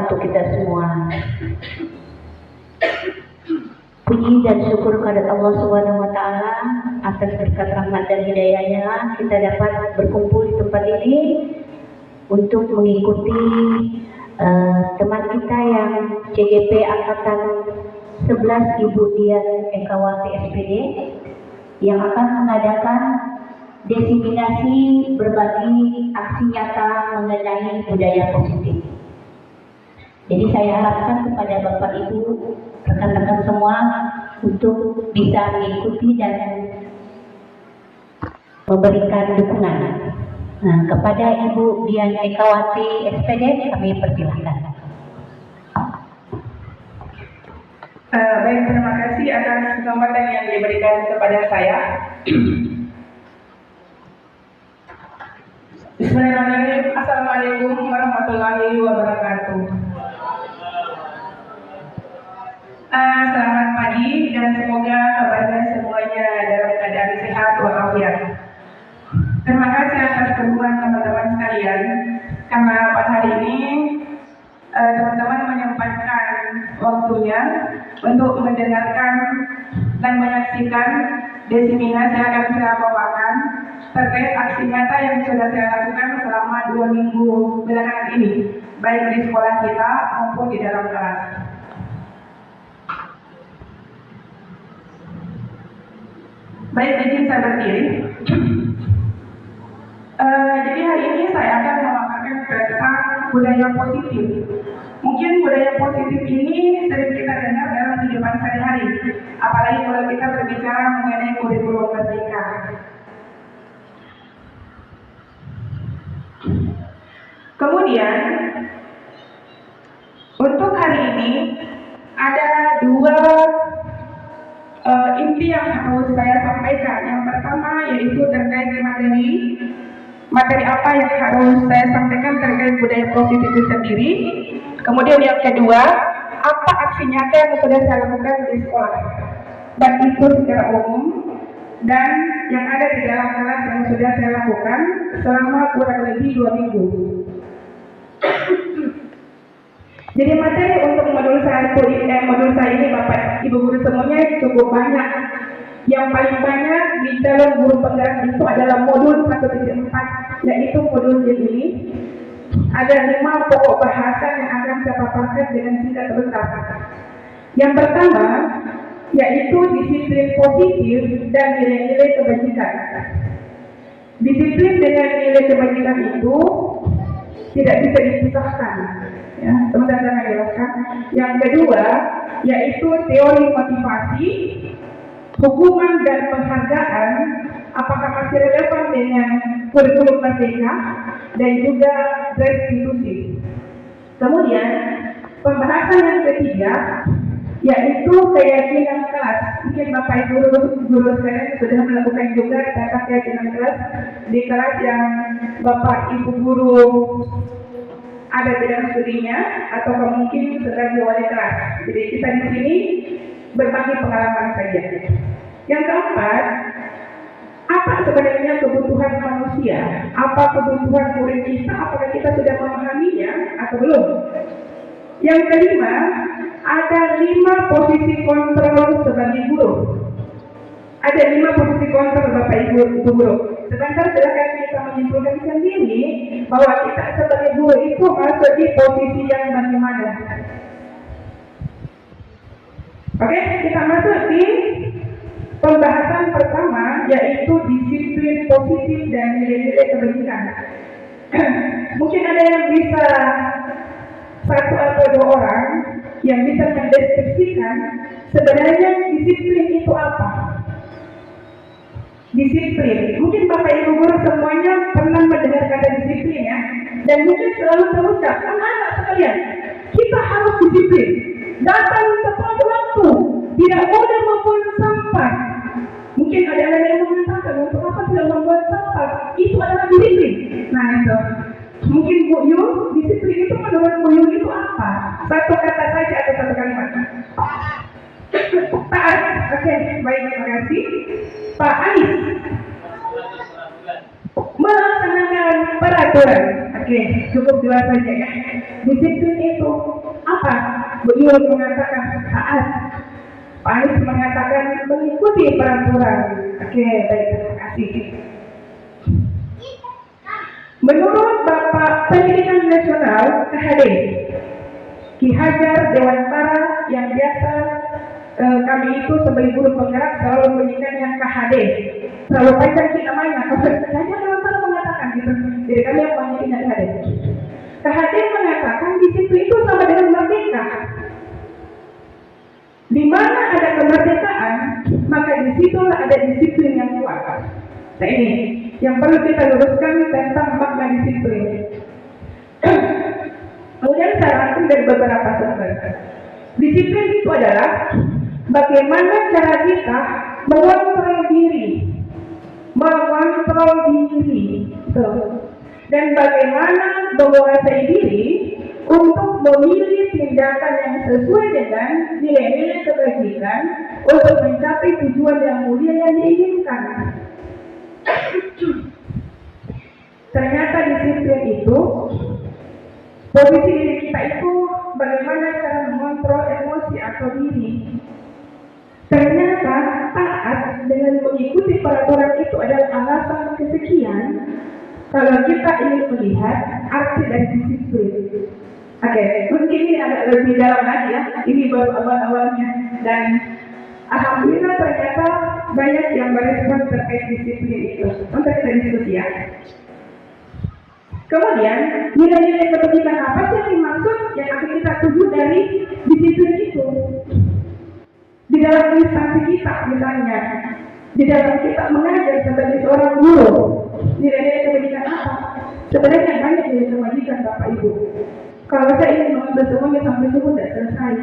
untuk kita semua. Puji dan syukur kepada Allah Subhanahu wa taala atas berkat rahmat dan hidayahnya kita dapat berkumpul di tempat ini untuk mengikuti teman kita yang CGP angkatan 11 Ibu Dian Ekawati SPD yang akan mengadakan diseminasi berbagi aksi nyata mengenai budaya positif. Jadi saya harapkan kepada Bapak Ibu, rekan-rekan semua untuk bisa mengikuti dan memberikan dukungan. Nah, kepada Ibu Dian Ekawati SPD kami persilahkan. Baik, terima kasih atas kesempatan yang diberikan kepada saya. Bismillahirrahmanirrahim. Assalamualaikum warahmatullahi wabarakatuh. Selamat pagi dan semoga kabarnya semuanya dalam keadaan sehat walafiat. Terima kasih atas dukungan teman-teman sekalian, karena pada hari ini teman-teman menyempatkan waktunya untuk mendengarkan dan menyaksikan diseminasi yang akan saya bawakan terkait aksi nyata yang sudah saya lakukan selama 2 minggu belakangan ini, baik di sekolah kita maupun di dalam kelas. Baik, izin saya berdiri. Jadi hari ini saya akan memaparkan tentang budaya positif. Mungkin budaya positif ini sering kita dengar dalam kehidupan sehari-hari, apalagi kalau kita berbicara mengenai kurikulum merdeka. Kemudian, untuk hari ini ada 2 inti yang harus saya sampaikan. Yang pertama yaitu terkait materi apa yang harus saya sampaikan terkait budaya positif itu sendiri. Kemudian yang kedua, apa aksi nyata yang sudah saya lakukan di sekolah, dan itu secara umum, dan yang ada di dalam kelas yang sudah saya lakukan selama kurang lebih 2 minggu. Jadi materi untuk modul saya ini Bapak Ibu guru semuanya cukup banyak. Yang paling banyak di calon guru penggerak itu adalah modul 1.4, yaitu modul ini. Ada 5 pokok bahasan yang akan saya paparkan dengan singkat lengkap. Yang pertama yaitu disiplin positif dan nilai-nilai kebajikan. Disiplin dengan nilai kebajikan itu tidak bisa dipisahkan. Ya, sebentar saya akan jelaskan. Yang kedua yaitu teori motivasi, hukuman dan penghargaan, apakah masih relevan dengan kurikulum merdeka, dan juga restitusi. Kemudian pembahasan yang ketiga yaitu keyakinan kelas. Mungkin Bapak Ibu guru sekalian sudah melakukan juga tata keyakinan kelas di kelas yang Bapak Ibu guru ada bidang studinya atau mungkin sebagai wali kelas. Jadi kita di sini berbagi pengalaman saja. Yang keempat, apa sebenarnya kebutuhan manusia? Apa kebutuhan murid kita? Apakah kita sudah memahaminya atau belum? Yang kelima, ada 5 posisi kontrol sebagai guru. Ada 5 posisi kontrol Bapak Ibu guru. Sebentar silakan kita menyimpulkan sendiri bahwa kita sebagai guru itu masuk di posisi yang bagaimana. Oke, kita masuk di pembahasan pertama yaitu disiplin positif dan nilai-nilai kebajikan. Mungkin ada yang bisa 1 atau 2 orang yang bisa mendeskripsikan sebenarnya disiplin itu apa. Disiplin, mungkin Bapak Ibu guru semuanya pernah mendengar kata disiplin ya, dan mungkin selalu terucap, anak-anak sekalian, kita harus disiplin, datang tepat waktu, tidak boleh membuang sampah. Mungkin ada yang mengatakan untuk apa tidak membuat sampah, itu adalah disiplin. Nah itu, mungkin Bu Yu, disiplin itu menurut Bu Yu itu apa? 1 kata saja atau 1 kalimat? Taat. Oke, baik, terima kasih. Pak Anies, melaksanakan peraturan. Oke, cukup dua saja ya. Disiplin itu apa? Bu Yul mengatakan taat. Pak Anies mengatakan mengikuti peraturan. Oke, baik, terima kasih. Menurut Bapak Pendidikan Nasional KHD, Ki Hajar Dewantara yang biasa kami itu sebagai guru penggerak selalu menyingkatnya KHD. Selalu panjang kita namanya. Ki Hajar Dewantara mengatakan gitu. Jadi kami yang menyingkatnya KHD. KHD mengatakan disiplin itu sama dengan merdeka. Di mana ada kemerdekaan, maka di situlah ada disiplin yang kuat. Nah ini yang perlu kita luruskan tentang makna disiplin. Kemudian saya rangkum dari beberapa sumber. Disiplin itu adalah bagaimana cara kita mengontrol diri, dan bagaimana menguasai diri untuk memilih tindakan yang sesuai dengan nilai-nilai kebajikan untuk mencapai tujuan yang mulia yang diinginkan. Ternyata disiplin itu posisi diri kita itu bagaimana cara mengontrol emosi atau diri. Ternyata taat dengan mengikuti peraturan itu adalah alasan kesekian kalau kita ingin melihat arti dari disiplin. Oke, mungkin ini agak lebih dalam lagi ya. Ini baru awal-awalnya dan alhamdulillah ternyata banyak yang berespon terkait disiplin itu. Untuk kita diskusi ya. Kemudian nilai-nilai kebajikan apa sih yang dimaksud yang akan kita tuju dari disiplin itu? Di dalam instansi kita misalnya, di dalam kita mengajar sebagai seorang guru, nilai-nilai kebajikan apa? Sebenarnya banyak nilai kebajikan Bapak Ibu. Kalau saya ingin mengambil semuanya sampai subuh tidak selesai.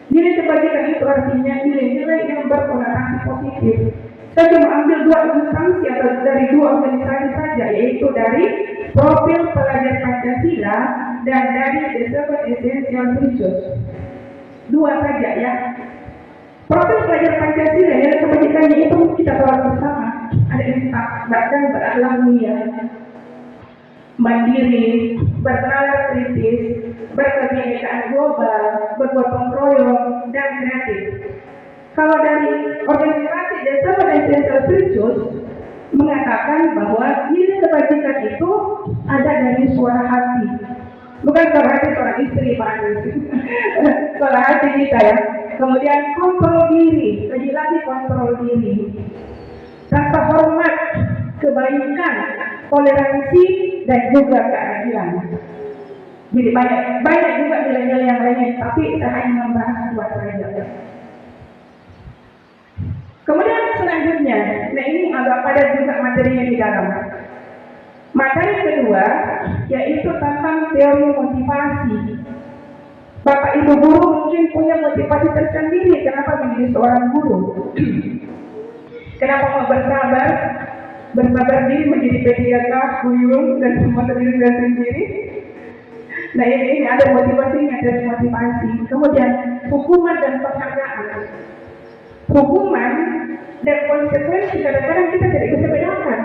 Nilai kebajikan itu artinya nilai-nilai yang berkonotasi positif. Saya cuma ambil dua instansi atau dari dua organisasi saja, yaitu dari Profil Pelajar Pancasila dan dari The Seven Essential Virtues. Dua saja ya. Profil Pelajar Pancasila yang kebajikannya itu kita bawa bersama. Ada empat, bahkan berakhlak mulia, mandiri, bernalar kritis, berkebinekaan global, bergotong royong, dan kreatif. Kalau dari organisasi The Seven Essential Virtues mengatakan bahwa nilai kebajikan itu ada dari suara hati. Bukan suara hati seorang istri, Pak Anies. Suara hati kita ya. Kemudian kontrol diri, lagi-lagi kontrol diri. Rasa hormat, kebaikan, toleransi, dan juga keadilan. Jadi banyak juga nilai-nilai yang lainnya, tapi saya hanya membahas dua saja. Kemudian selanjutnya, nah ini agak padat juga materinya di dalam. Materi kedua yaitu tentang teori motivasi. Bapak Ibu guru mungkin punya motivasi tersendiri kenapa menjadi seorang guru. Kenapa mau bersabar diri menjadi P3K, Buyung, dan semua sendiri. Nah ini ada motivasinya dari motivasi. Kemudian hukuman dan penghargaan. Hukuman dan konsekuensi kadang-kadang kita tidak bisa bedakan.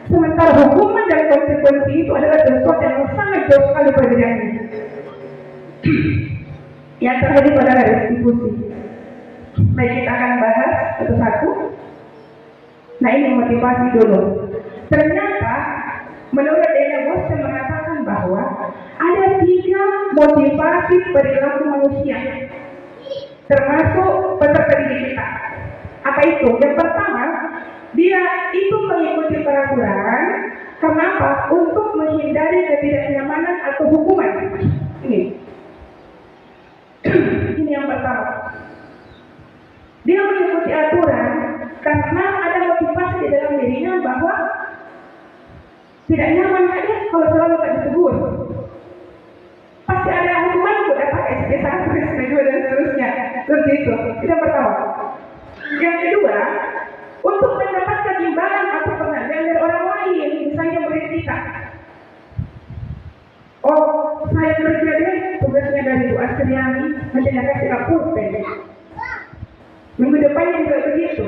Sementara hukuman dan konsekuensi itu adalah sesuatu yang sangat jauh sekali perbedaannya. Yang terjadi pada restitusi. Baik, kita akan bahas satu-satu. Nah ini motivasi dulu. Ternyata menurut Dana Boston mengatakan bahwa ada 3 motivasi perilaku manusia, termasuk peserta didik kita. Apa itu? Yang pertama, dia itu mengikuti peraturan. Kenapa? Untuk menghindari ketidaknyamanan atau hukuman. Ini yang pertama. Dia mengikuti aturan karena ada motivasi di dalam dirinya bahwa tidak nyaman aja kalau selalu tak ditegur. Pasti ada hukuman untuk dapat SP1, SP2 dan seterusnya. Seperti itu. Itu yang pertama. Yang kedua, untuk mendapatkan imbalan atau penghargaan dari orang lain, misalnya murid kita. Oh, saya kerja deh, tugasnya dari Bu Astriani, nanti saya kasih pulpen. Minggu depannya juga begitu.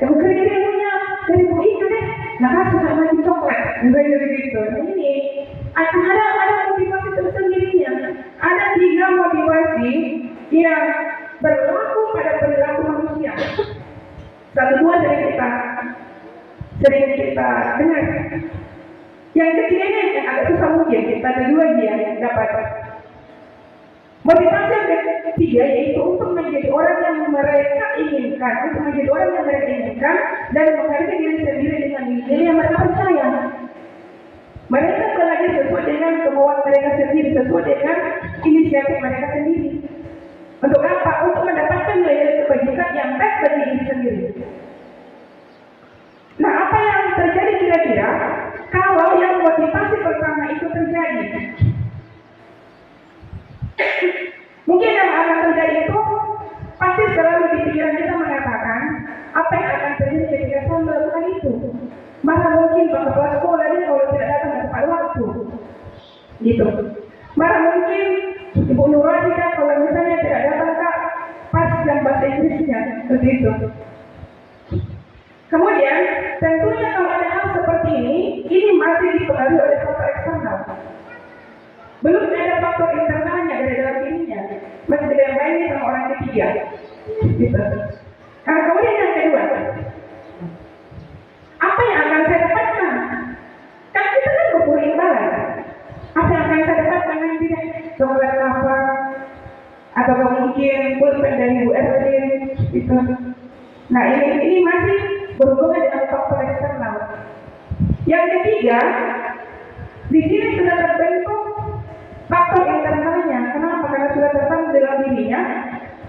Kamu kerja punya dari Bu itu deh, nah kasih sama lagi coklat. misalnya begitu. Nah, ini ada motivasi tersendirinya. Ada 3 motivasi yang berlaku pada perilaku manusia. Satu dua sering kita dengar. Yang ketiganya yang agak susah mungkin kita kedua dia dapat. Motivasi yang ketiga yaitu untuk menjadi orang yang mereka inginkan, untuk menjadi orang yang mereka inginkan dan menghargai diri sendiri dengan diri yang mereka percaya. Mereka belajar sesuai dengan kemauan mereka sendiri, sesuai dengan inisiatif mereka sendiri. Untuk apa? Untuk mendapatkan nilai kebajikan yang baik bagi diri sendiri. Nah, apa yang terjadi kira-kira kalau yang motivasi pertama itu terjadi? Mungkin yang akan terjadi itu pasti selalu di pikiran kita mengatakan apa yang akan terjadi ketika saya melakukan itu. Maka mungkin kepala sekolah ini kalau tidak datang tepat waktu, gitu. Maka mungkin Ibu Nurhalidah kalau misalnya tidak datang Kak pas jam bahasa Inggrisnya, seperti itu. Kemudian tentunya kalau ada hal seperti ini masih dipengaruhi oleh faktor eksternal. Belum ada faktor internalnya dari dalam dirinya, masih dibayangin sama orang ketiga. Gitu. Nah, kemudian yang kedua, apa yang akan saya dapatkan? Kan kita kan berburu imbalan. Apa yang akan saya dapatkan nanti? Coklat apa? Atau mungkin pulpen dari Bu Erwin, gitu. Nah, ini masih berhubungan dengan faktor eksternal. Yang ketiga, di sini sudah terbentuk faktor internalnya. Kenapa? Karena sudah tertanam dalam dirinya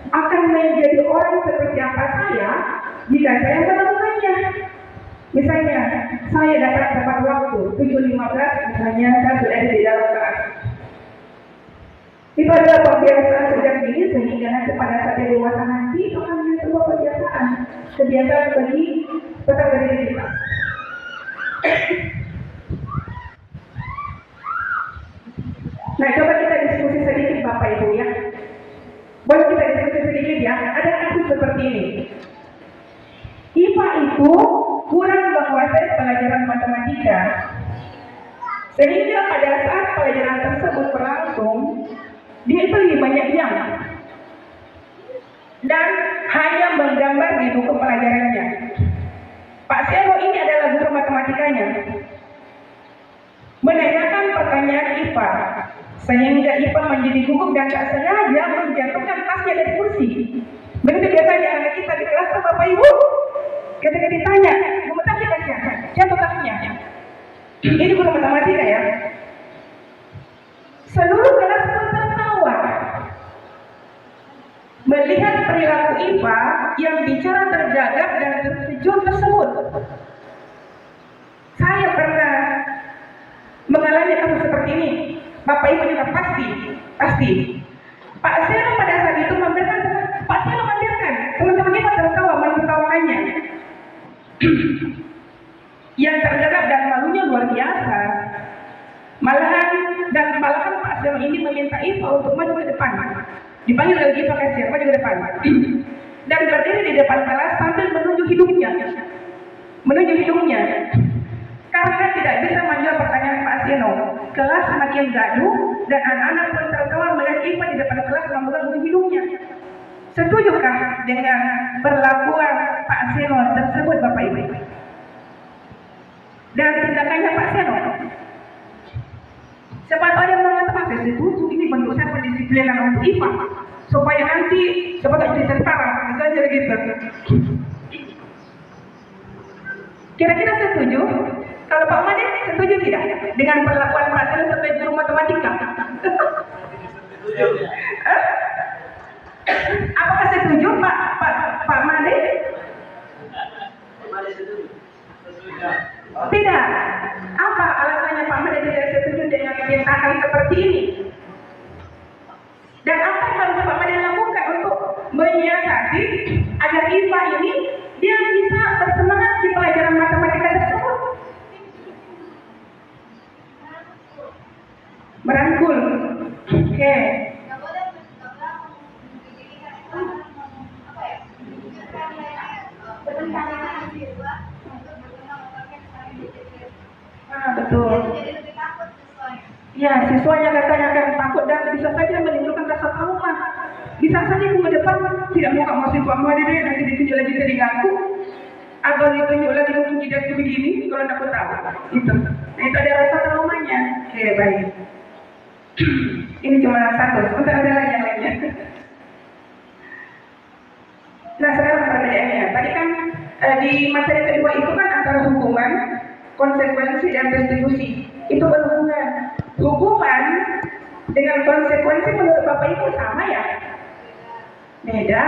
akan menjadi orang seperti apa saya jika saya melakukannya. Misalnya, saya dapat waktu 7.15, misalnya saya sudah ada di dalam kelas. Itu adalah pembiasaan sejak dini sehingga nanti pada saat yang dewasa nanti itu akan menjadi sebuah kebiasaan bagi peserta didik kita. Nah, coba kita diskusi sedikit Bapak Ibu ya. Boleh kita diskusi sedikit ya. Ada kasus seperti ini. IPA itu kurang menguasai pelajaran matematika, sehingga pada saat pelajaran tersebut berlangsung, dia itu lebih banyak diam dan hanya menggambar di buku pelajarannya. Pak Seno ini adalah guru matematikanya, menanyakan pertanyaan IPA, sehingga IPA menjadi gugup dan tak sengaja menjatuhkan tasnya dari kursi. Begitu biasanya anak kita di kelas tuh Bapak Ibu, ketika ditanya, gemetar di tasnya, jatuh tasnya. Ini guru matematika ya. Seluruh kelas pun tertawa melihat perilaku IPA yang bicara tergagap dan terkejut tersebut. Saya pernah mengalami kasus seperti ini. Bapak Ibu juga pasti. Pak Seno pada saat itu membiarkan, teman-teman kita tertawa menertawakannya. Yang tergagap dan malunya luar biasa. Malahan Pak Seno ini meminta IPA untuk maju ke depan. Dipanggil lagi IPA kasir, maju ke depan. Dan berdiri di depan kelas sambil menunjuk hidungnya. Karena tidak bisa menjawab pertanyaan Pak Seno. Kelas semakin gaduh dan anak-anak pun tertawa melihat IPA di depan kelas menunjuk hidungnya. Setujukah dengan perlakuan Pak Seno tersebut Bapak Ibu? Dan tindakannya Pak Seno? Siapa tahu dia mengatakan saya setuju, ini bentuk saya pendisiplinan untuk IPA supaya nanti siapa tahu jadi tentara, misalnya gitu. Kira-kira setuju? Kalau Pak Made setuju tidak dengan perlakuan Pak Seno sebagai guru matematika? Apakah setuju Pak Made? Tidak. Apa alasannya Pak Made tidak setuju dengan tindakan seperti ini? Dan apa yang harus Pak Made lakukan untuk menyiasati agar IPA ini dia bisa bersemangat di pelajaran matematika tersebut? Merangkul. Oke. Betul. siswanya katanya akan takut dan bisa saja menimbulkan rasa trauma. Bisa saja minggu depan tidak mau kamu siswa mau deh nanti ditunjuk lagi telingaku atau ditunjuk lagi mungkin jidatku begini kalau aku tahu itu. Nah itu ada rasa traumanya. Oke baik. Ini cuma satu, sebentar ada lagi yang lainnya. Nah sekarang perbedaannya. Tadi kan di materi kedua itu kan antara hukuman, konsekuensi dan restitusi. Itu berhubungan. Hukuman dengan konsekuensi menurut Bapak Ibu sama ya? Beda.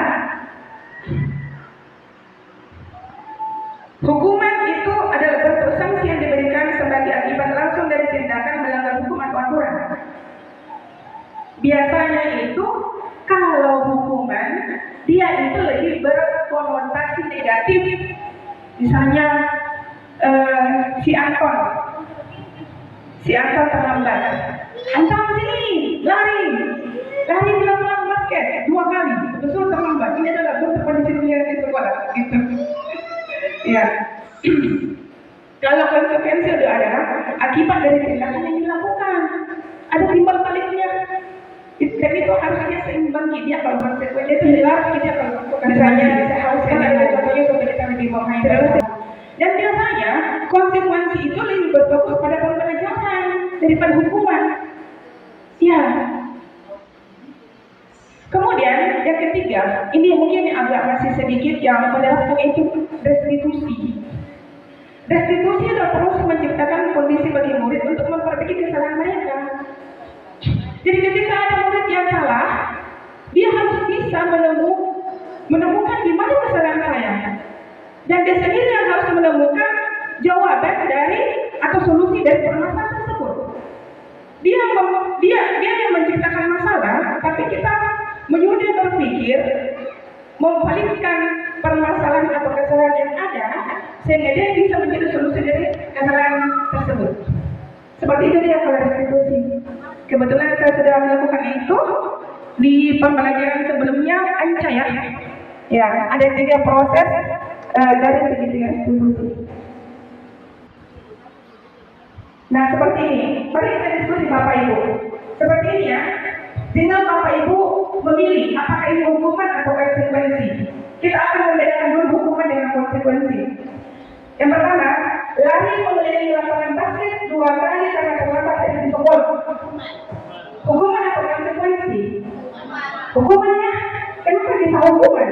Hukuman itu adalah bentuk sanksi yang diberikan sebagai akibat langsung dari tindakan melanggar hukum atau aturan. Biasanya itu kalau hukuman dia itu lebih berkonotasi negatif. Misalnya si Anton terlambat. Anton sini, lari di lapangan basket 2 kali, betul terlambat. Ini adalah bentuk pendisiplinan di sekolah. Gitu. Ya. Kalau konsekuensi itu adalah akibat dari tindakan yang dilakukan. Ada timbal baliknya. Dan itu harusnya seimbang dia kalau konsekuensi itu jelas dia kalau misalnya saya harus ada contohnya supaya kita lebih memahami. Dan biasanya konsekuensi itu lebih berfokus pada pembelajaran daripada hukuman. Ya. Kemudian yang ketiga, ini mungkin agak masih sedikit yang menerapkan itu restitusi. Restitusi adalah terus menciptakan kondisi bagi murid untuk memperbaiki kesalahan mereka. Jadi ketika ada murid yang salah, dia harus bisa menemukan di mana kesalahan saya. Dan dia sendiri yang harus menemukan jawaban dari atau solusi dari permasalahan tersebut. Dia yang menciptakan masalah, tapi kita menyuruh dia berpikir, membalikkan permasalahan atau kesalahan yang ada, sehingga dia bisa menjadi solusi dari kesalahan tersebut. Seperti itu dia kalau restitusi. Kebetulan saya sudah melakukan itu di pembelajaran sebelumnya ANCA ya. Ya, ada 3 proses dari segitiga restitusi. Nah seperti ini, mari kita diskusi Bapak Ibu. Seperti ini ya, tinggal Bapak Ibu memilih apakah ini hukuman atau konsekuensi. Kita akan membedakan dulu hukuman dengan konsekuensi. Yang pertama, lari mengelilingi lapangan basket 2 kali karena terlambat dari sekolah. Hukuman atau konsekuensi? Hukumannya, kenapa bisa hukuman?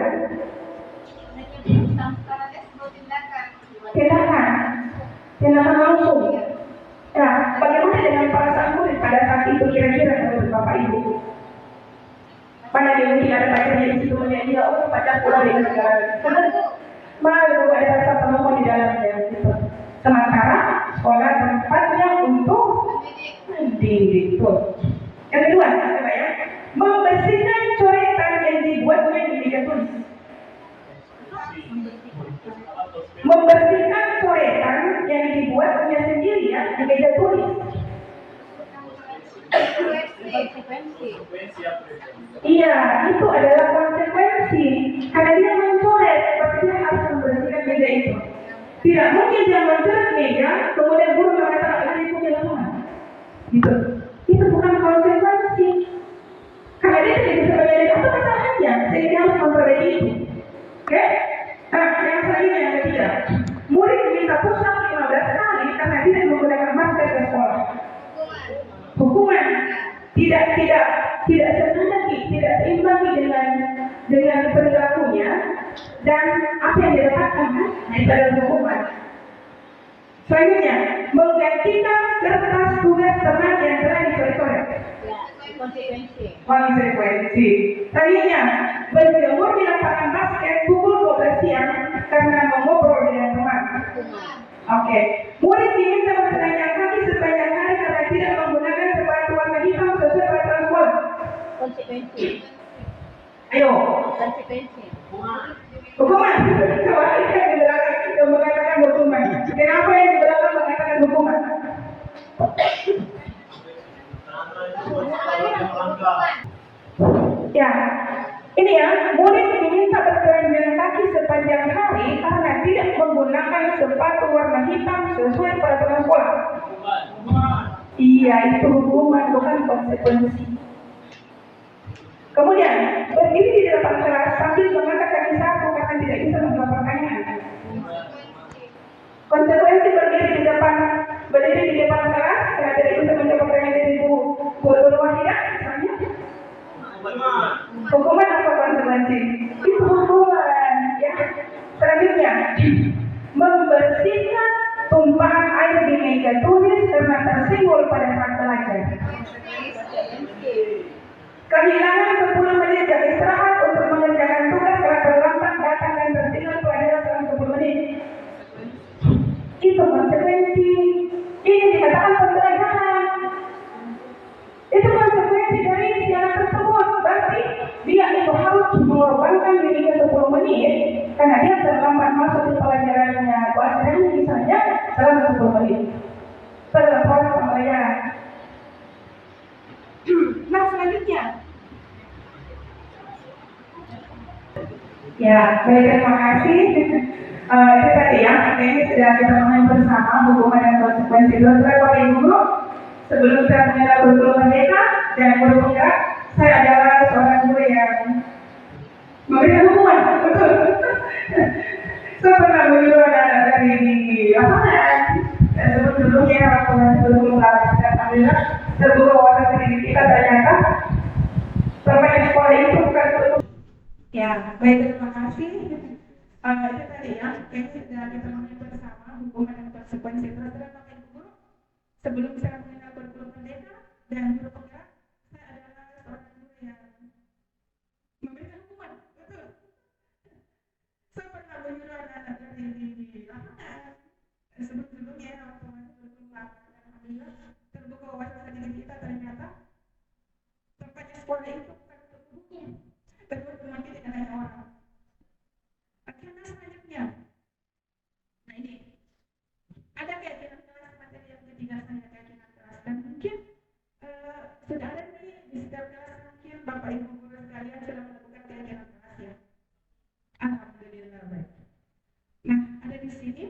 Tindakan langsung. Nah, bagaimana dengan perasaan murid pada saat itu kira-kira menurut Bapak Ibu? Mana dia mungkin ada pacarnya di situ melihat dia, oh pacar pulang dengan segala. Karena malu ada rasa pengakuan di dalamnya. Gitu. Sementara sekolah tempatnya untuk mendidik. Yang kedua, apa ya? Membersihkan coretan yang dibuatnya di meja tulis. Membersihkan coretan yang dibuatnya sendiri ya di meja tulis. Iya, itu adalah konsekuensi. Karena dia mencoret, berarti dia harus membersihkan meja itu. Tidak mungkin dia mencoret meja, kemudian guru mengatakan ini punya lapangan. Gitu. Itu bukan konsekuensi. Karena dia tidak bisa menyadari apa kesalahannya, sehingga dia harus memperbaiki itu. Oke? Nah, yang selanjutnya yang ketiga, murid diminta push-up 15 kali karena tidak menggunakan masker ke sekolah. Hukuman tidak senada, tidak seimbang dengan perilakunya dan apa yang didapatkan. Nah, itu adalah hukuman. Selanjutnya, menggantikan kertas tugas teman yang telah dicoret-coret. Konsekuensi. Selanjutnya, berjemur di lapangan basket pukul 12 siang karena mengobrol dengan teman. Oke. Murid diminta bertelanjang kaki sepanjang hari karena tidak menggunakan sepatu warna hitam sesuai peraturan sekolah. Konsekuensi. Ayo. Konsekuensi. Hukuman. Coba kita di belakang kita mengatakan hukuman. Kenapa yang di belakang mengatakan hukuman? Ya, ini ya, murid diminta bertelanjang kaki sepanjang hari karena tidak menggunakan sepatu warna hitam sesuai peraturan sekolah. Iya, itu hukuman, bukan konsekuensi. Kemudian, berdiri di depan kelas sambil mengangkat kaki sapu karena tidak bisa menjawab pertanyaan. Konsekuensi berdiri di depan kelas karena tidak bisa menjawab pertanyaan dari Bu Guru Wahidah, misalnya. Hukuman apa konsekuensi? Itu hukuman, ya. Selanjutnya, membersihkan tumpahan air di meja tulis karena tersinggul pada saat belajar. Kehilangan 10 menit jam istirahat untuk mengerjakan tugas karena terlambat datang dan tertinggal pelajaran selama 10 menit. Itu konsekuensi. Ini dikatakan pembelajaran. Itu konsekuensi dari siaran tersebut. Berarti dia itu harus mengorbankan dirinya 10 menit karena dia terlambat masuk di pelajarannya bahasa misalnya selama 10 menit. Terlepas pembayaran. Nah, selanjutnya. Ya, baik, terima kasih. Itu tadi ya, ini sudah kita mengenai bersama hukuman dan konsekuensi. Saudara Bapak Ibu Guru, sebelum saya mengenal guru merdeka dan guru penggerak, saya adalah seorang guru yang memberikan hukuman, betul. Saya pernah menyuruh anak-anak dari lapangan. Sebelumnya waktu sebelum lapangan dan alhamdulillah terbuka wawasan sedikit kita ternyata permainan sekolah itu bukan untuk. Ya, baik, terima kasih. Itu tadi ya, ini sudah kita mengenai bersama hukuman dan konsekuensi. Saudara Bapak Ibu Guru, sebelum saya mengenal guru merdeka dan guru penggerak, saya adalah seorang guru yang memberikan hukuman, betul. Saya pernah menyuruh anak-anak dari lapangan. Sebelumnya waktu sebelum lapangan, alhamdulillah terbuka wawasan sedikit kita ternyata tempatnya sekolah itu bukan untuk hukum, tapi untuk mendidik anak orang. Akhirnya selanjutnya, nah ini ada keyakinan kelas materi yang ketiga saya keyakinan kelas dan mungkin sudah ada di setiap kelas mungkin Bapak Ibu Guru sekalian sudah melakukan keyakinan kelas ya. Alhamdulillah baik. Nah, ada di sini.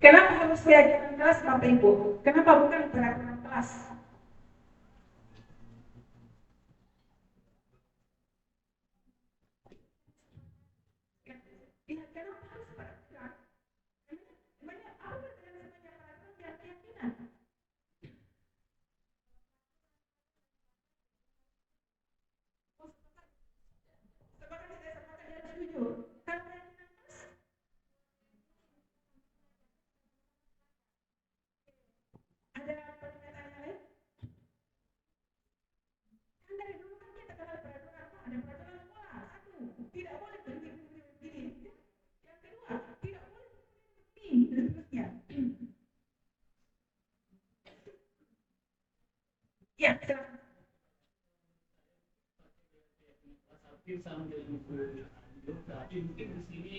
Kenapa harus keyakinan kelas Bapak Ibu? Kenapa bukan peraturan kelas? Ya, kenapa harus peraturan? Banyak apa dengan sebanyak peraturan dan keyakinan? Sepakat tidak sepakat dan setuju. Kalau keyakinan kelas ada pernyataan yang lain? Kan dari dulu kan kita kenal peraturan apa? Ada peraturan sekolah. Satu, tidak boleh berdiri. Yang kedua, tidak boleh berdiri. Dan seterusnya. Ya, silakan. Tapi mungkin di sini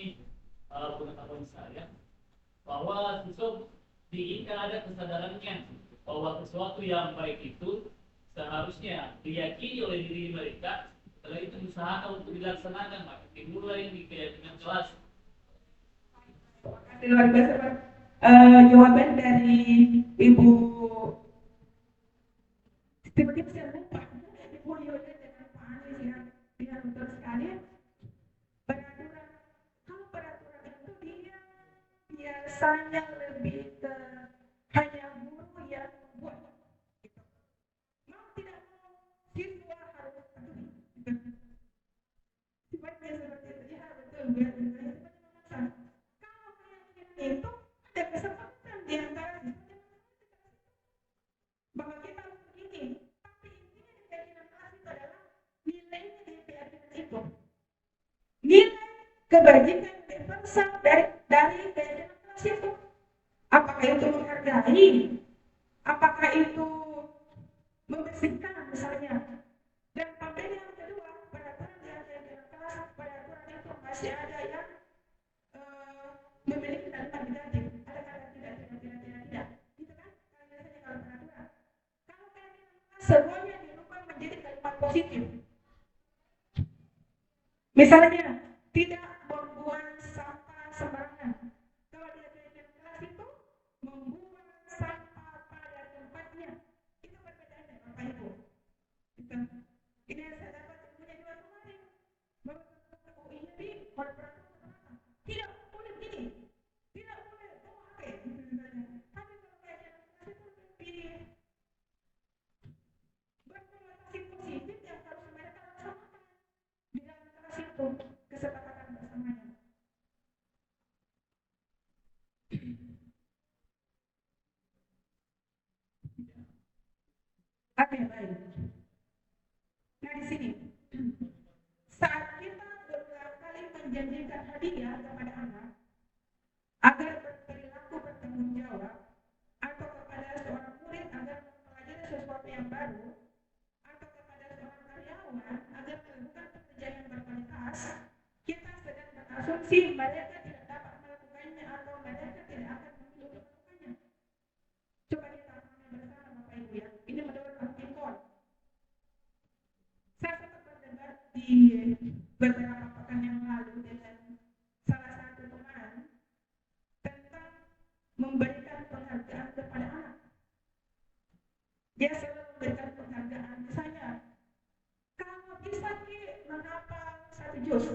pengetahuan saya bahwa siswa diinginkan ada kesadarannya bahwa sesuatu yang baik itu seharusnya diyakini oleh diri mereka, setelah itu usahakan untuk dilaksanakan, maka dimulai di keyakinan kelas. Luar biasa Pak. Jawaban dari Ibu tiba-tiba saya lupa. Ibu Yoga dengan Pak Anies yang betul sekali. Peraturan, kalau peraturan itu dia biasanya lebih ke hanya guru yang membuat. Gitu. Mau tidak mau siswa harus patuhi. Gitu. Sifatnya seperti itu ya betul sifatnya memaksa. Kalau keyakinan itu ada kesempatan di antara siswa bahwa kita harus begini. Tapi intinya di keyakinan kelas itu adalah nilainya di keyakinan itu. Nilai kebajikan universal dari keyakinan kelas itu. Apakah itu menghargai? Apakah itu membersihkan misalnya? Dan pada yang kedua, peraturan di keyakinan kelas, peraturan itu masih ada yang memiliki kalimat semuanya dirubah menjadi kalimat positif. Misalnya, tidak membuang sampah sembarangan. Kalau dia berikan kelas itu, membuang sampah pada tempatnya. Itu perbedaannya, Bapak Ibu. Gitu. Ini yang saya dapat ilmunya di luar kemarin. Bahwa ini di peraturan tidak boleh gini, tidak boleh bawa HP. Tapi kalau belajar kelas itu lebih berkonotasi positif yang harus mereka laksanakan di dalam kelas itu, kesepakatan bersamanya. Oke, baik. Nah, di sini saat kita berulang kali menjanjikan hadiah kepada anak agar berperilaku bertanggung jawab atau kepada seorang murid agar mempelajari sesuatu yang baru atau kepada seorang karyawan agar melakukan pekerjaan yang berkualitas, kita sedang berasumsi mereka tidak dapat melakukannya atau mereka tidak akan mampu melakukannya. Coba kita pahami bersama Bapak Ibu ya. Ini menurut Antikon. Saya sempat berdebat di beberapa pekan yang lalu dengan salah satu teman tentang memberikan penghargaan kepada anak. Dia selalu memberikan penghargaan, misalnya, kalau bisa Ki menghafal 1 juz,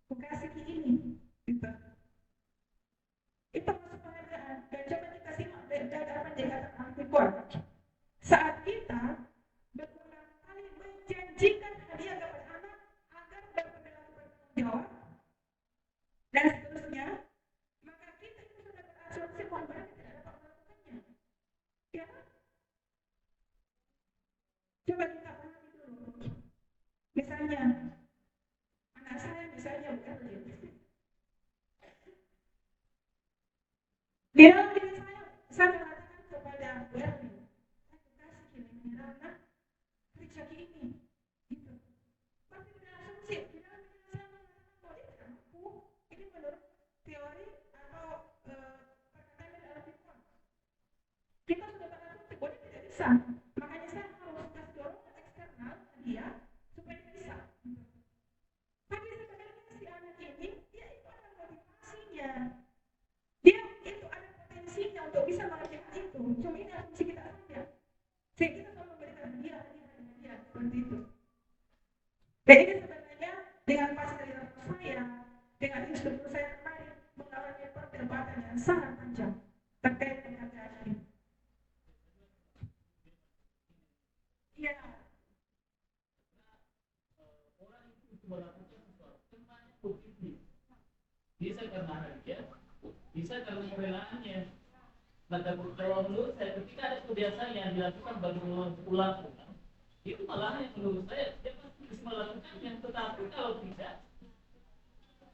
aku kasih Ki ini, gitu. Itu masuk penghargaan. Dan coba kita simak apa yang dikatakan Antikon. Saat kita berulang kali menjanjikan hadiah kepada anak agar berperilaku bertanggung jawab dan seterusnya, maka kita itu sudah berasumsi bahwa mereka tidak dapat melakukannya. Ya? Coba kita pahami dulu. Misalnya, anak saya misalnya Berlin. Di dalam diri saya mengatakan kepada Berlin, aku kasih kira-kira anak kerja ini, gitu. Pasti sudah asumsi, di dalam diri saya mengatakan bahwa dia tidak mampu. Ini menurut teori atau perkataan dari Alkitab. Kita sudah berasumsi bahwa dia tidak bisa. Makanya saya harus kasih dorongan eksternal dia supaya dia bisa. Tapi sebenarnya si anak ini, dia itu ada motivasinya. Dia itu ada potensinya untuk bisa mengerjakan itu. Cuma ini asumsi kita saja. Sehingga kita selalu memberikan hadiah seperti itu. Dan ini sebenarnya dengan fasilitas saya, dengan instruktur saya kemarin mengalami perdebatan yang sangat panjang terkait penghargaan ini. Iya. Orang itu melakukan sesuatu semuanya positif. Bisa karena hadiah, bisa karena kerelaannya. Maka kalau menurut saya ketika ada kebiasaan yang dilakukan berulang-ulang, itu malah yang menurut saya dia pasti bisa melakukannya. Tetapi kalau tidak,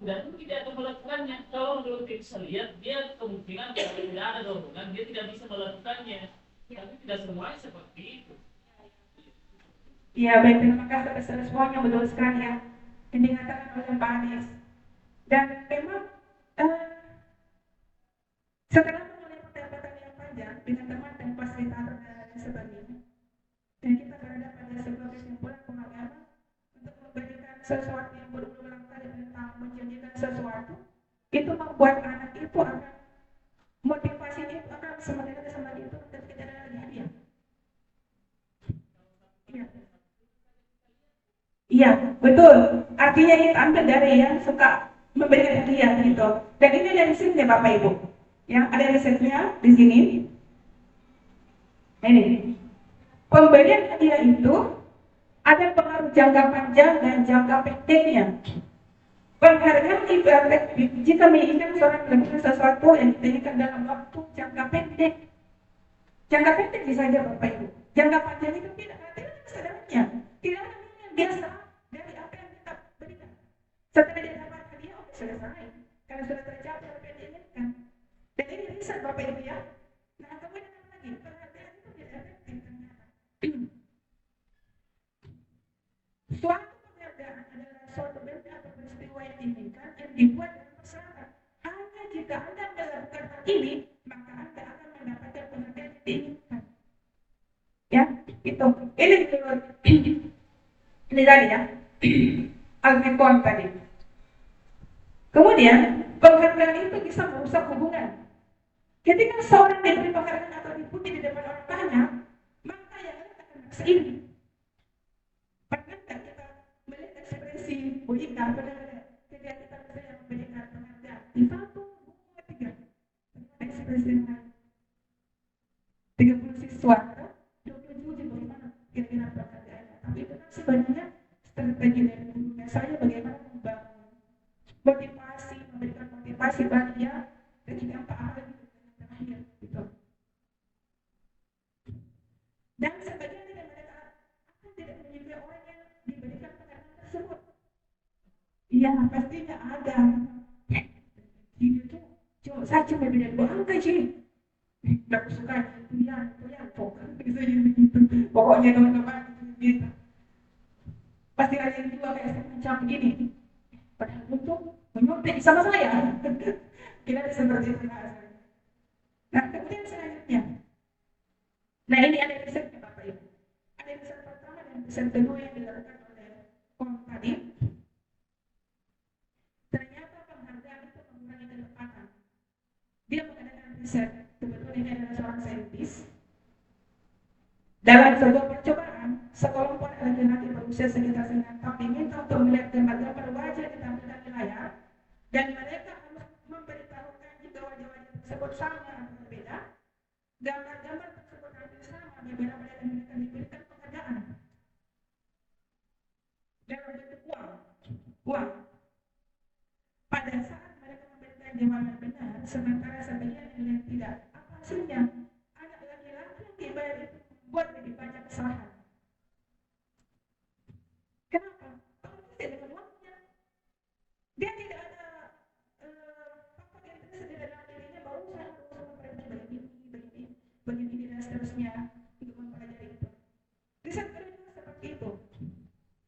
dan tidak akan melakukannya. Kalau menurut kita lihat, dia kemungkinan kalau tidak ada dorongan, dia tidak bisa melakukannya. Tapi tidak semuanya seperti itu. Iya, baik, terima kasih atas responnya, betul sekali ya yang dikatakan oleh Pak Anies. Dan memang setelah memulai perdebatan yang panjang dengan teman dan fasilitator dan sebagainya, dan kita berada pada sebuah kesimpulan pengalaman untuk memberikan sesuatu yang berulang kali tentang menjanjikan sesuatu, itu membuat anak itu akan motivasinya itu akan semakin itu ketika ada lagi hadiah. Iya. Iya, betul. Artinya kita ambil dari yang suka memberikan hadiah gitu. Dan ini ada risetnya Bapak Ibu. Ya, ada risetnya di sini. Ini. Pemberian hadiah itu ada pengaruh jangka panjang dan jangka pendeknya. Penghargaan itu efektif jika menginginkan seorang melakukan sesuatu yang diinginkan dalam waktu jangka pendek. Jangka pendek bisa saja Bapak Ibu. Jangka panjang itu tidak ada kesadarannya. Tidak ada yang biasa dari apa yang kita berikan. Setelah dia dapat hadiah, oke, selesai. Karena sudah tercapai apa yang diinginkan. Dan ini riset Bapak Ibu ya. Nah, kemudian apa lagi? Penghargaan itu tidak efektif ternyata. Suatu penghargaan adalah suatu benda atau peristiwa yang diinginkan yang dibuat dengan persyarat. Hanya jika Anda melakukan hal ini, maka Anda akan mendapatkan penghargaan yang diinginkan. Ya, Itu ini ini tadi ya, agrikon tadi. Kemudian penghargaan itu bisa merusak hubungan. Ketika seorang diberi penghargaan atau dipuji di depan orang banyak, maka yang akan merasa ini. Pernah tak kita melihat ekspresi Bu Ika pada ketika kita misalnya memberikan penghargaan di 1, 2, 3, ekspresi yang lain 30 siswa, 27 bagaimana kira-kira penghargaannya. Tapi itu kan sebenarnya strategi dari gurunya saya bagaimana membangun motivasi, memberikan motivasi bagi dia dan juga Pak Ahmad terakhir gitu. Dan sebagian dari mereka akan tidak menyukai orang yang diberikan penghargaan tersebut. Iya, pastinya ada. Ini tuh saya cuma beda 2 angka sih. Tidak suka kuliah pokoknya gitu. Pokoknya teman-teman gitu. Pasti ada yang juga kayak macam begini. Padahal itu menyuntik sama saya. Kita seperti itu. Nah, kemudian selanjutnya. Nah, ini ada risetnya Bapak Ibu. Ada riset pertama dan riset kedua yang dilakukan oleh Om tadi. Ternyata penghargaan itu mengurangi kecepatan. Dia mengadakan riset, kebetulan ini adalah seorang saintis. Dalam sebuah percobaan, sekelompok laki-laki berusia sekitar 9 tahun diminta untuk melihat gambar-gambar wajah ditampilkan di layar, dan mereka harus memberitahukan jika wajah-wajah tersebut sama atau berbeda. Gambar-gambar tersebut hampir sama, berbeda pada dan mereka diberikan penghargaan dalam bentuk uang. Pada saat mereka memberikan jawaban benar, sementara sebagian yang tidak, apa hasilnya? Anak laki-laki yang dibayar itu membuat lebih banyak kesalahan. Kenapa? Kalau tidak dengan uangnya, dia tidak ada faktor yang tersendiri dalam dirinya bahwa saya harus memperbaiki begini dan seterusnya untuk mempelajari itu. Riset kedua seperti itu.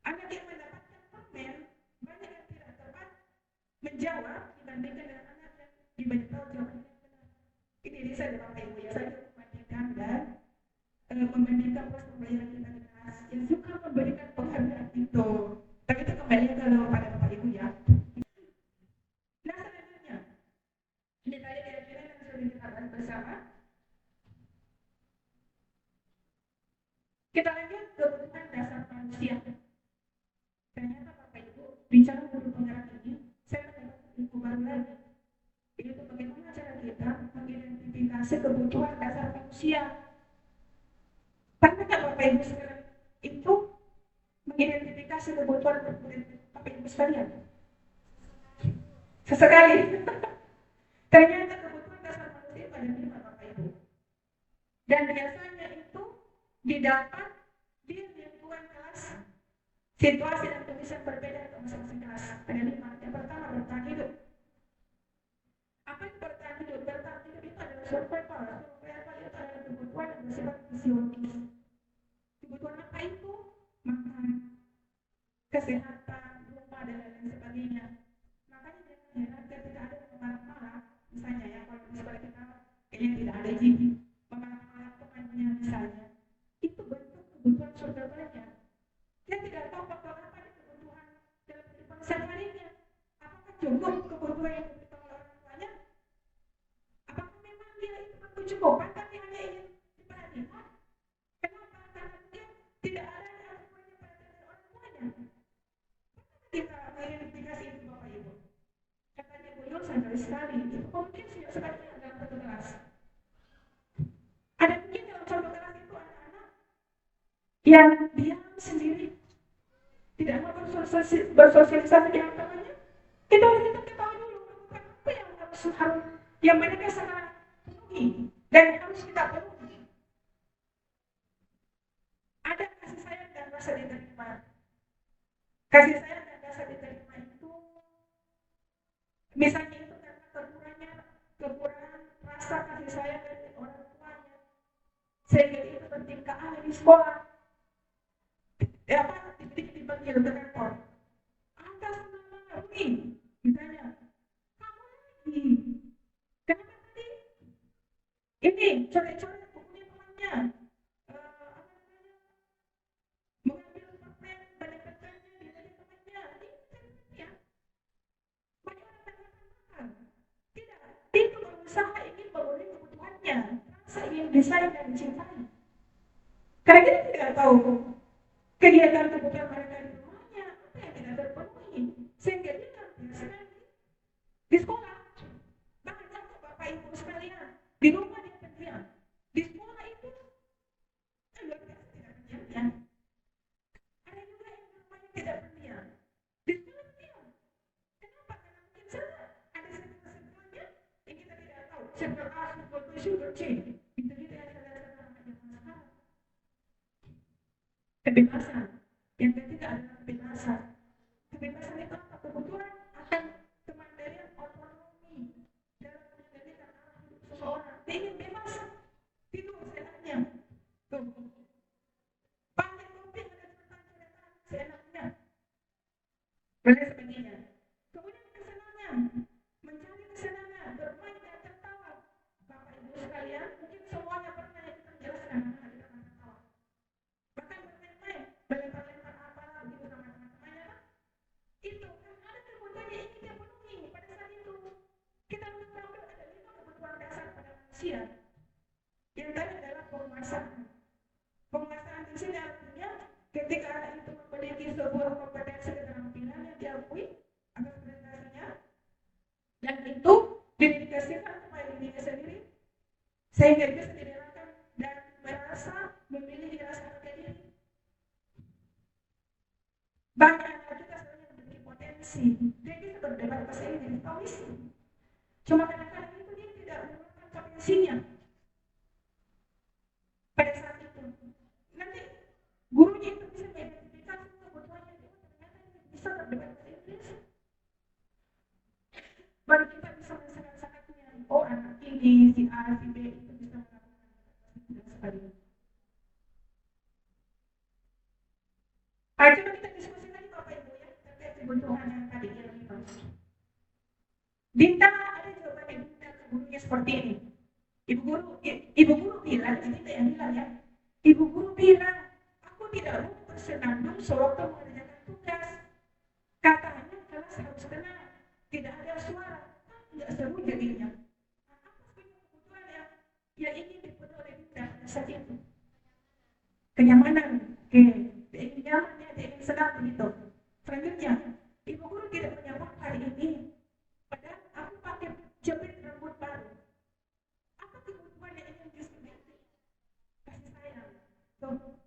Anak yang mendapatkan permen banyak yang tidak tepat menjawab dibandingkan dengan anak yang diberitahu jawaban yang benar. Ini riset dari Bapak Ibu ya, saya membandingkan dan membandingkan proses pembelajaran kita di kelas yang suka memberikan penghargaan itu. Tapi itu kembali kepada Bapak Ibu ya. Nah selanjutnya, ini tadi kira-kira yang sudah kita bahas bersama. Kita lanjut kebutuhan dasar manusia. Ternyata Bapak Ibu bicara guru penggerak ini, saya mendapat info baru lagi. Yaitu bagaimana cara kita mengidentifikasi kebutuhan dasar manusia. Pernah Bapak Ibu sekarang itu mengidentifikasi kebutuhan Bapak Ibu sekalian? Sesekali. Ternyata kebutuhan dasar manusia pada 5 Bapak Ibu. Dan biasanya itu didapat di lingkungan kelas, situasi dan kondisi yang berbeda untuk masing-masing kelas. Ada 5. Yang pertama bertahan hidup. Apa yang bertahan hidup? Bertahan hidup itu adalah survival. Survival itu adalah kebutuhan yang bersifat fisiologis. Kebutuhan apa itu? Makan, kesehatan, rumah, dan lain sebagainya. Makanya jangan heran ketika ada yang memalak-malak, misalnya ya, kalau di sekolah kita kayaknya tidak ada gigi, memalak-malak temannya misalnya, itu bentuk kebutuhan survivalnya. Dia tidak tahu faktor apa di kebutuhan dalam kehidupan sehari-harinya. Apakah cukup kebutuhan yang diberikan oleh orang tuanya? Apakah memang dia itu mencukupi tapi hanya ingin diperhatikan? Kenapa? Karena dia tidak ada aturannya perhatian orang tuanya. Kita mengidentifikasi itu Bapak Ibu. Katanya Bu Yul sadar sekali, itu mungkin sejak sekali dalam satu kelas. Ada mungkin dalam satu kelas itu anak-anak yang diam sendiri, tidak mau bersosialisasi dengan temannya. Itu harus kita ketahui dulu, bukan apa yang harus yang mereka sangat penuhi dan harus kita penuhi. Ada kasih sayang dan rasa diterima. Kasih sayang dan rasa diterima itu misalnya itu karena kekurangan rasa kasih sayang dari orang tuanya, sehingga itu bertingkah aneh di sekolah. Dipanggil ke kantor atas nama Umi, misalnya, kamu lagi kenapa tadi ini coret-coret bukunya temannya, disayang dan dicintai. Karena kita tidak tahu kegiatan kebutuhan mereka di rumahnya apa yang tidak terpenuhi, sehingga dia terbiasa di sekolah. Bahkan contoh Bapak Ibu sekalian, di rumah dia pendiam, di sekolah itu luar biasa tidak pendiamnya. Ada juga yang di rumahnya tidak pendiam, di sekolah pendiam. Kenapa? Karena mungkin saja ada circle-circle-nya yang kita tidak tahu. Circle A, circle B, circle C. Itu kita yang saudara-saudara zaman sekarang. Kebebasan. Yang ketiga adalah kebebasan. Kebebasan itu apa? Kebutuhan akan kemandirian otonomi dalam mengendalikan arah hidup seseorang. Dia ingin bebas tidur seenaknya, pakai topi ada cepetan seenaknya, dan sebagainya. Kemudian kesenangan, mencari kesenangan, bermain dan tertawa. Bapak Ibu sekalian, mungkin semuanya pernah yang kita jelaskan anak kita tertawa. Bahkan bermain-main, melempar-lempar apalah begitu sama teman-temannya. Itu kan ada kebutuhan yang ingin dia penuhi pada saat itu. Kita tahu ada 5 kebutuhan dasar pada manusia. Yang tadi adalah penguasaan. Penguasaan di sini artinya ketika anak itu memiliki sebuah kompetensi keterampilan yang diakui atas prestasinya, dan itu didedikasikan kepada dirinya sendiri, sehingga dia bisa didirikan dan merasa memiliki rasa harga diri. Banyak anak kita sebenarnya memiliki potensi, dia bisa berdebat bahasa Inggris, tulis. Cuma kadang-kadang itu dia tidak menggunakan potensinya pada saat itu. Nanti gurunya itu bisa mengidentifikasi kebutuhannya dia ternyata bisa berdebat bahasa Inggris. Baru kita bisa sangat-sangatnya, oh anak ini, si A, si B itu bisa melakukan dan sebagainya. Coba kita diskusi lagi Bapak Ibu ya, terkait kebutuhan yang tadi yang 5. Dinta ada jawaban Dinta ke gurunya seperti ini. Ibu guru bilang, Dinta yang bilang ya, Ibu guru bilang, aku tidak mau bersenandung sewaktu mengerjakan tugas. Katanya kelas harus tenang, tidak ada suara, tidak seru jadinya. Apa sebenarnya kebutuhan yang ingin dipenuhi oleh Dinta pada saat itu? Kenyamanan, oke. Dia ingin nyaman ya, dia ingin senang begitu. Selanjutnya, ibu guru tidak menyambut hari ini. Padahal aku pakai jepit rambut baru. Apa kebutuhan yang ingin disebut? Kasih sayang. Tuh.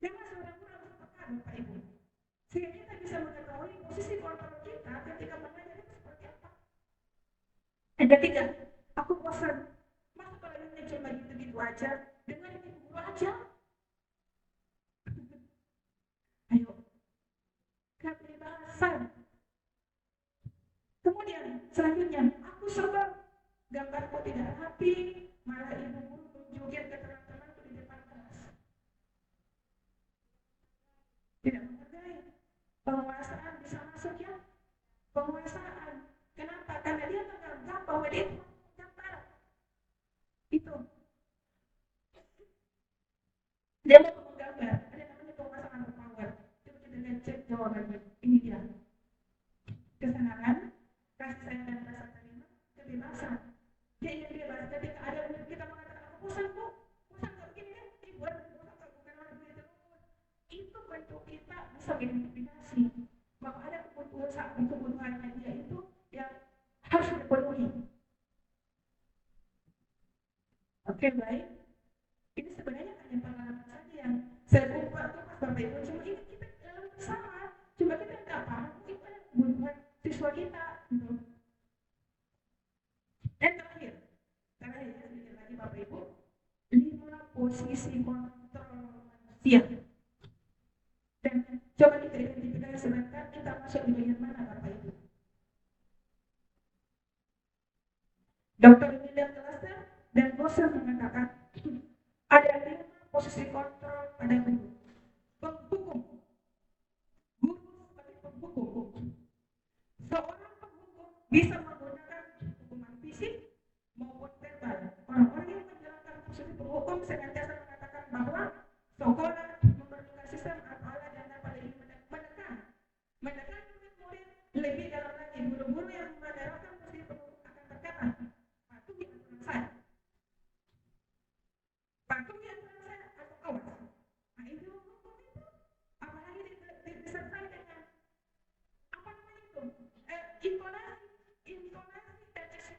Jangan seorang guru harus peka Bapak Ibu. Sehingga kita bisa mengetahui posisi kontrol kita ketika mengajar itu seperti apa. Yang ketiga, aku bosan. Masa kalau ini cuma gitu-gitu aja, dengerin ibu guru aja. Ayo, kebebasan. Kemudian selanjutnya, aku sebab gambarku tidak rapi, malah ibu guru menunjukkan ke teman-temanku di depan kelas. Tidak menghargai. Penguasaan bisa masuk ya. Penguasaan. Kenapa? Karena dia menganggap bahwa dia itu gambar. Itu. Dia mau menggambar. Ada namanya penguasaan power. Coba kita lihat cek jawabannya. Ini dia. Kesenangan, kasih sayang dan rasa terima, kebebasan. Dia ingin bebas ketika ada kita mengatakan aku bosan kok, bosan kok begini kan, buat bosan kok bukan orang begitu. Itu bentuk kita bisa identifikasi bahwa ada kebutuhannya dia itu yang harus dipenuhi. Oke, baik. Ini sebenarnya hanya pengalaman saja yang saya buat untuk Bapak Ibu. Cuma ini kita sama, cuma kita tidak paham itu ada kebutuhan siswa kita. Gitu. Dan terakhir ya, sedikit lagi Bapak Ibu, 5 posisi kontrol manusia. Dan coba kita identifikasi sebentar, kita masuk di bagian mana Bapak Ibu? Dr. William Glasser dan Gosser mengatakan ada 5 posisi kontrol pada guru. Penghukum. Guru sebagai penghukum. Seorang penghukum bisa menggunakan hukuman fisik maupun verbal. Orang-orang yang menjalankan posisi penghukum senantiasa mengatakan bahwa sekolah memerlukan sistem atau alat yang dapat menekan murid lebih dalam lagi. Guru-guru yang menerapkan posisi penghukum akan berkata, patuhi aturan saya.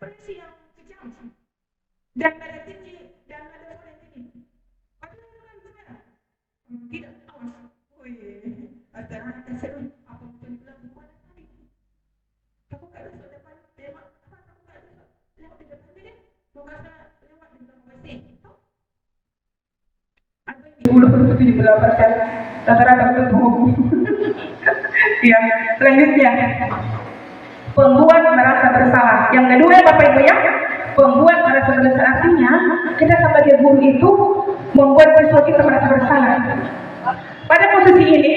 polisi yang kejam dan ada tinggi dan ada orang tinggi. Padahal orang sana tidak awas. Oh iya, ada seru apa pun bilang bukan tadi. Aku kalau sudah depan tembak apa aku kalau lewat di depan dia, bukan lewat di belakang WC. Ada yang 70% rata-rata itu bohong. Ya, selanjutnya pembuat merasa bersalah. Yang kedua, Bapak Ibu ya, pembuat merasa bersalah artinya kita sebagai guru itu membuat siswa kita merasa bersalah. Pada posisi ini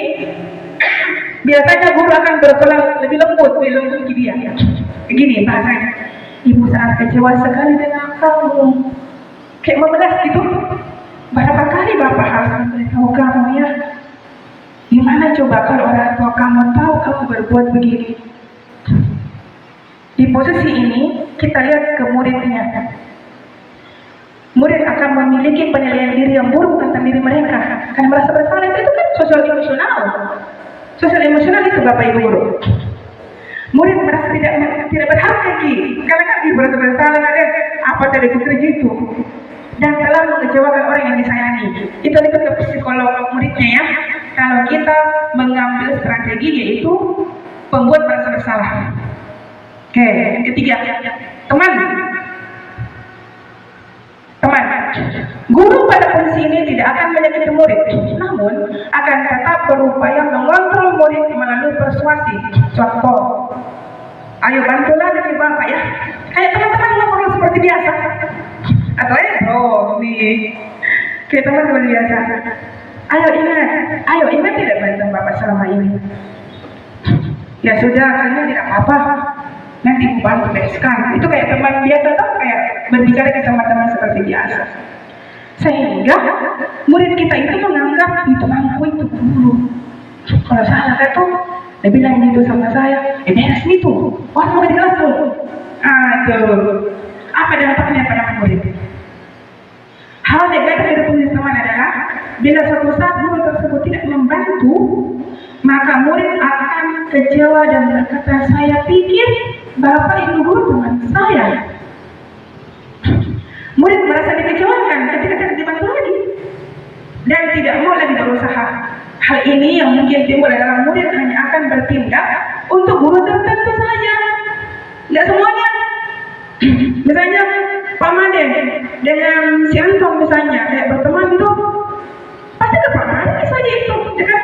biasanya guru akan berkelang lebih lembut ke dia. Begini bahasanya, ibu sangat kecewa sekali dengan kamu, kayak membelas gitu. Berapa kali Bapak harus memberitahu kamu ya? Gimana coba kalau orang tua kamu tahu kamu berbuat begini? Di posisi ini kita lihat ke muridnya. Murid akan memiliki penilaian diri yang buruk tentang diri mereka karena merasa bersalah. Itu kan sosial emosional. Sosial emosional itu Bapak Ibu guru. Murid merasa tidak berhak lagi karena kan ibu merasa bersalah dan apa tadi bekerja itu dan telah mengecewakan orang yang disayangi. Itu lebih ke psikolog muridnya ya. Kalau kita mengambil strategi yaitu pembuat merasa bersalah. Oke, yang ketiga, teman. Guru pada posisi ini tidak akan menyakiti murid, namun akan tetap berupaya mengontrol murid melalui persuasi. Contoh, ayo bantulah dari Bapak ya. Kayak teman-teman ngobrol seperti biasa. Atau nih, kayak teman seperti biasa. Ayo ingat tidak bantu Bapak selama ini. Ya sudah, kayaknya tidak apa-apa. Nanti ibu bantu sekarang. Itu kayak teman biasa tuh, kayak berbicara sama teman seperti biasa. Sehingga murid kita itu menganggap itu aku itu guru. Kalau salah kan tuh, dia bilang gitu sama saya. Beres itu. Wah mau di kelas tuh. Aduh. Apa dampaknya pada murid? Hal negatif dari posisi teman adalah bila suatu saat guru tersebut tidak membantu, maka murid akan kecewa dan berkata, saya pikir Bapak Ibu guru teman saya. Murid merasa dikecewakan ketika tidak dibantu lagi dan tidak mau lagi berusaha. Hal ini yang mungkin timbul adalah murid hanya akan bertindak untuk guru tertentu saja, tidak semuanya. Misalnya Pak Maden dengan si Anton misalnya kayak berteman itu, pasti ke Pak Maden saja itu, ya kan?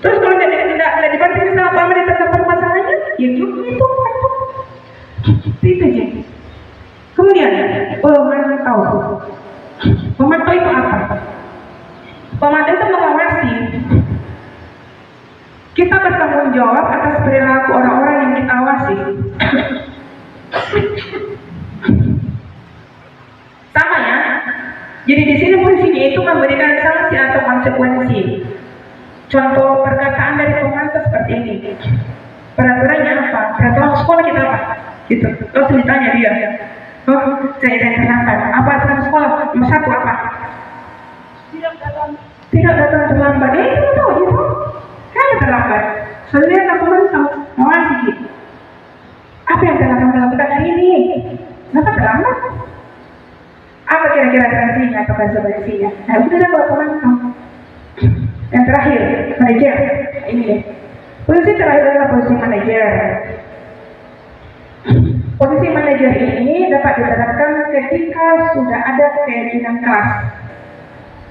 Terus kalau tidak dibantu sama Pak Maden tentang permasalahannya, ya juga itu aja. Kemudian pemantau. Pemantau itu apa? Pemantau itu mengawasi. Kita bertanggung jawab atas perilaku orang-orang yang kita awasi. Sama ya. Jadi di sini fungsinya itu memberikan sanksi atau konsekuensi. Contoh perkataan dari pemantau seperti ini. Peraturannya apa? Peraturan sekolah kita apa? Gitu. Terus ditanya dia. Oh, saya tidak terlambat. Apa aturan sekolah? Nomor 1 apa? Tidak datang terlambat. Itu tahu gitu. Kan terlambat. Soalnya aku pemantau. Awasi gitu. Apa yang telah kamu lakukan hari ini? Kenapa terlambat? Apa kira-kira sanksinya atau konsekuensinya? Nah, itu adalah buat pemantau. Yang terakhir, manajer. Ini deh. Posisi terakhir adalah posisi manajer. Posisi manajer ini dapat diterapkan ketika sudah ada keyakinan kelas.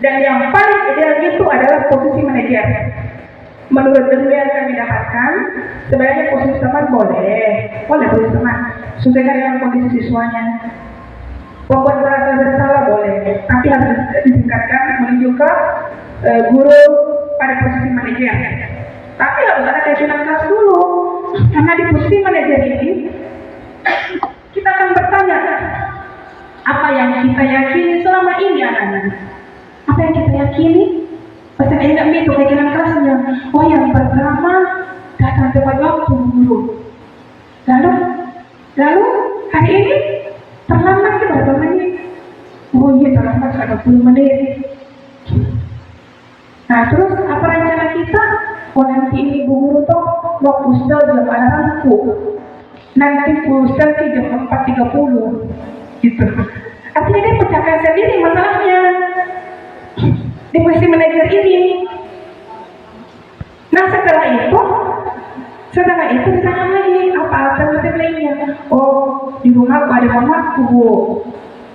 Dan yang paling ideal itu adalah posisi manajer. Menurut ilmu yang kami dapatkan, sebenarnya posisi teman boleh posisi teman, sesuai dengan kondisi siswanya. Pembuat merasa bersalah boleh, tapi harus ditingkatkan menuju ke guru pada posisi manajer. Tapi harus ada keyakinan kelas dulu, karena di posisi manajer ini kita akan bertanya apa yang kita yakini selama ini anak-anak. Apa yang kita yakini? Pasti ingat itu keyakinan kelasnya. Oh, yang pertama datang tepat waktu dulu. Lalu hari ini terlambat ke berapa menit? Oh iya, terlambat 20 menit. Nah, terus apa rencana kita? Oh, nanti ini Bu Guru toh waktu sudah jam anak aku. nanti selesai jam 4.30 gitu. Artinya dia pecahkan sendiri masalahnya. Dia mesti manajer ini. Nah setelah itu ditanya lagi apa alternatif lainnya. Oh di rumahku ada mamaku bu,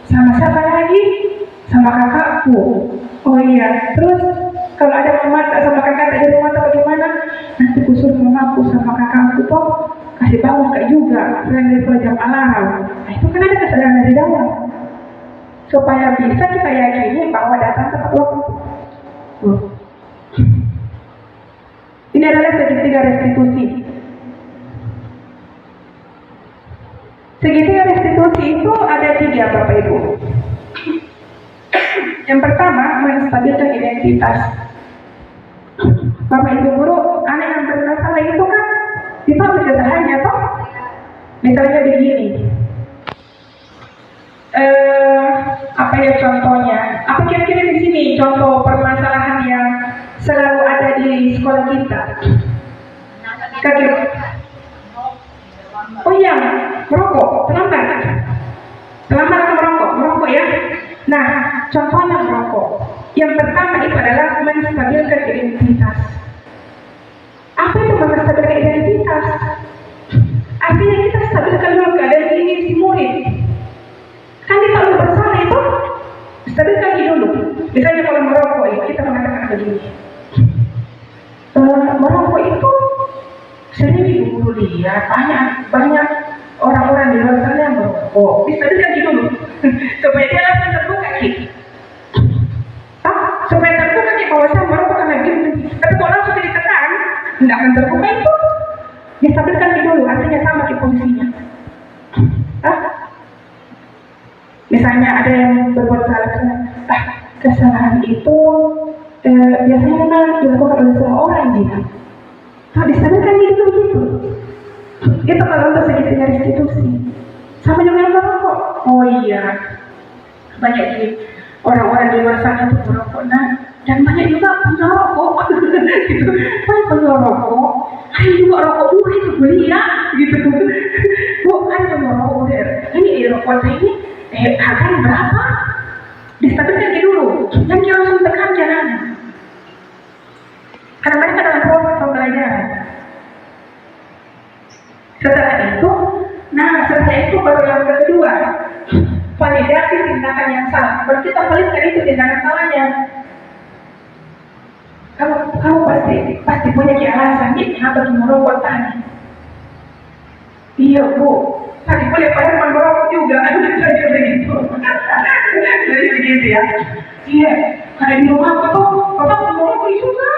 sama siapa lagi? Sama kakakku. Oh iya, terus kalau ada mama sama kakak tak di rumah atau bagaimana? Nanti kusuruh mamaku sama kakakku toh kasih bangun kak juga selain dari jam alarm. Nah itu kan ada kesadaran dari dalam supaya bisa kita yakini bahwa datang tepat waktu. Ini adalah segitiga restitusi. Segitiga restitusi itu ada 3 Bapak Ibu. Yang pertama, menstabilkan identitas. Bapak Ibu guru, anak yang bermasalah itu kan kita sederhana toh. Misalnya begini. Apa ya contohnya? Apa kira-kira di sini contoh permasalahan yang selalu ada di sekolah kita? Oh iya, merokok, terlambat merokok ya. Nah, contohnya merokok. Yang pertama itu adalah menstabilkan identitas. Apa itu menstabilkan identitas? Artinya kita stabilkan dulu keadaan diri si murid. Kan kita kalau bersalah itu stabilkan dulu. Misalnya kalau merokok itu kita mengatakan begini. Merokok itu sering ibu lihat banyak orang-orang di luar sana yang merokok. Distabilkan dulu supaya dia langsung terbuka gitu. Supaya terbuka di kawasan merokok karena gitu. Tapi kalau langsung ditekan, tidak akan terbuka itu. Distabilkan dulu, artinya sama ke posisinya. Misalnya ada yang berbuat salah, kesalahan itu biasanya memang dilakukan oleh semua orang gitu. Nah, distabilkan gitu begitu. Itu kalau untuk segitiga restitusi. Sama juga yang merokok. Oh iya, banyak di orang-orang di luar sana itu merokok. Nah, dan banyak juga penyorokok. Gitu. Banyak penyorokok. Ayo juga rokok murah itu beli ya. Gitu. Bukan penyorokok udah. Ini rokok ini harganya berapa? Distabilkan dulu. Dan dia langsung tekan jalannya. Karena mereka dalam proses pembelajaran. Setelah itu baru yang kedua, validasi tindakan yang salah. Baru kita validkan itu tindakan salahnya. Kamu pasti punya alasan nih kenapa kamu merokok tadi. Iya bu, tadi boleh pada merokok juga. Aduh saya begitu. Jadi begitu ya. Iya, karena di rumah aku bapak merokok juga.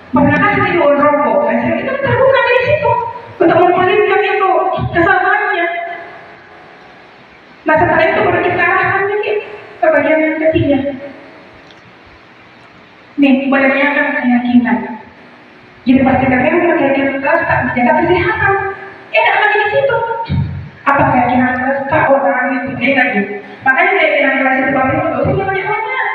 Pernah kasih di rokok, saya itu terbuka dari situ untuk memvalidkan itu kesalahannya. Nah setelah itu baru kita arahkan lagi ke bagian yang ketiga. Nih, menanyakan keyakinan. Jadi pastikan memang keyakinan kelas tak menjaga kesehatan. Enak lagi di situ. Apa keyakinan kelas tak orang itu lagi. Makanya keyakinan kelas itu bapak itu dosennya banyak-banyak.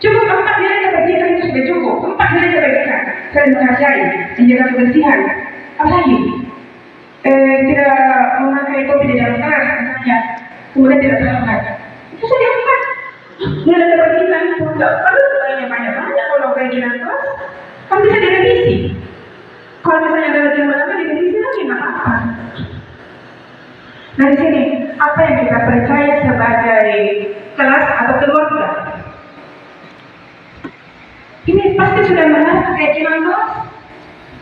Cukup 4 nilai kebajikan itu sudah cukup. 4 nilai kebajikan. Saya menghargai, menjaga kebersihan. Apalagi tidak memakai topi di dalam kelas misalnya, kemudian tidak terlambat. Itu sudah 4. Nilai kebajikan itu tidak perlu banyak-banyak kalau keyakinan kelas. Kan bisa direvisi. Kalau misalnya ada lagi yang berapa direvisi lagi nggak apa-apa. Nah di sini apa yang kita percaya sebagai kelas atau keluarga? Ini pasti sudah menarik keyakinan kelas.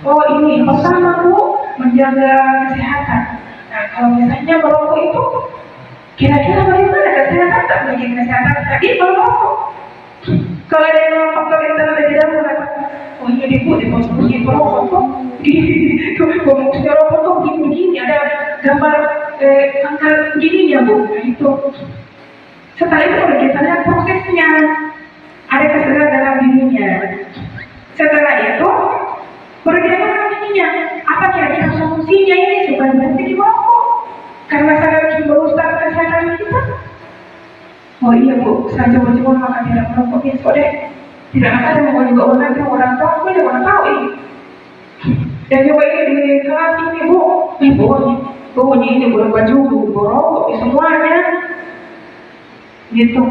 Oh ini pertama bu menjaga kesehatan. Nah kalau misalnya merokok itu kira-kira bagaimana kesehatan tak menjaga kesehatan tadi merokok. Kalau ada yang faktor internal di dalam mengatakan, oh iya ibu dikonsumsi merokok tuh, maksudnya rokok tuh begini ada gambar angka begini ya bu. Nah itu. Setelah itu kita lihat prosesnya. Ada kesadaran dalam dirinya. Setelah itu, baru kita tahu ininya. Apa kira-kira solusinya ini supaya berhenti merokok? Karena sangat merusak kesehatan kita. Oh iya bu, saya coba-coba makan tidak merokok besok deh. Tidak ada yang mau juga orang tua, aku juga orang tahu ini. Dan coba ini di kelas ini bu, boleh. bunyi ini baju, rokok, semuanya gitu.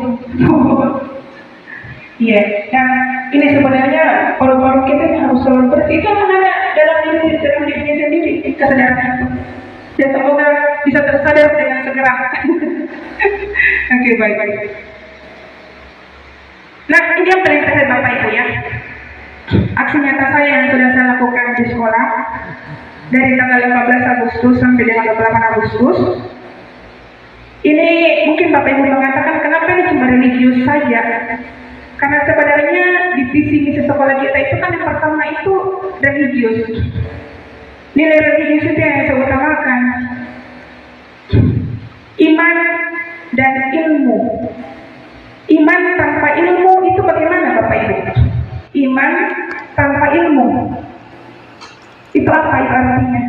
Iya, dan ini sebenarnya paru-paru kita harus selalu bersih. Itu akan ada dalam dirinya sendiri kesadaran itu. Dan semoga bisa tersadar dengan segera. Oke, baik. Nah, ini yang paling terakhir Bapak Ibu ya. Aksi nyata saya yang sudah saya lakukan di sekolah dari tanggal 15 Agustus sampai dengan 28 Agustus. Ini mungkin Bapak Ibu mengatakan kenapa ini cuma religius saja? Karena sebenarnya di visi misi sekolah kita itu kan yang pertama itu religius. Nilai religius itu yang saya utamakan. Iman dan ilmu. Iman tanpa ilmu itu bagaimana Bapak Ibu? Iman tanpa ilmu itu apa itu artinya?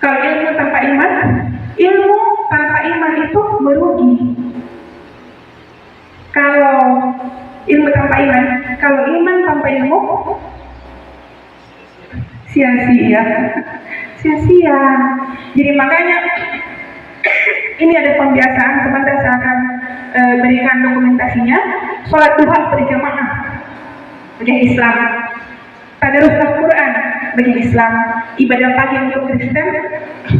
Kalau ilmu tanpa iman, ilmu tanpa iman itu merugi. Kalau ilmu tanpa iman, kalau iman tanpa ilmu sia-sia. Jadi makanya ini ada pembiasaan, sebentar saya akan berikan dokumentasinya. Sholat duha berjamaah bagi Islam, tadarus Al-Quran bagi Islam, ibadah pagi untuk Kristen,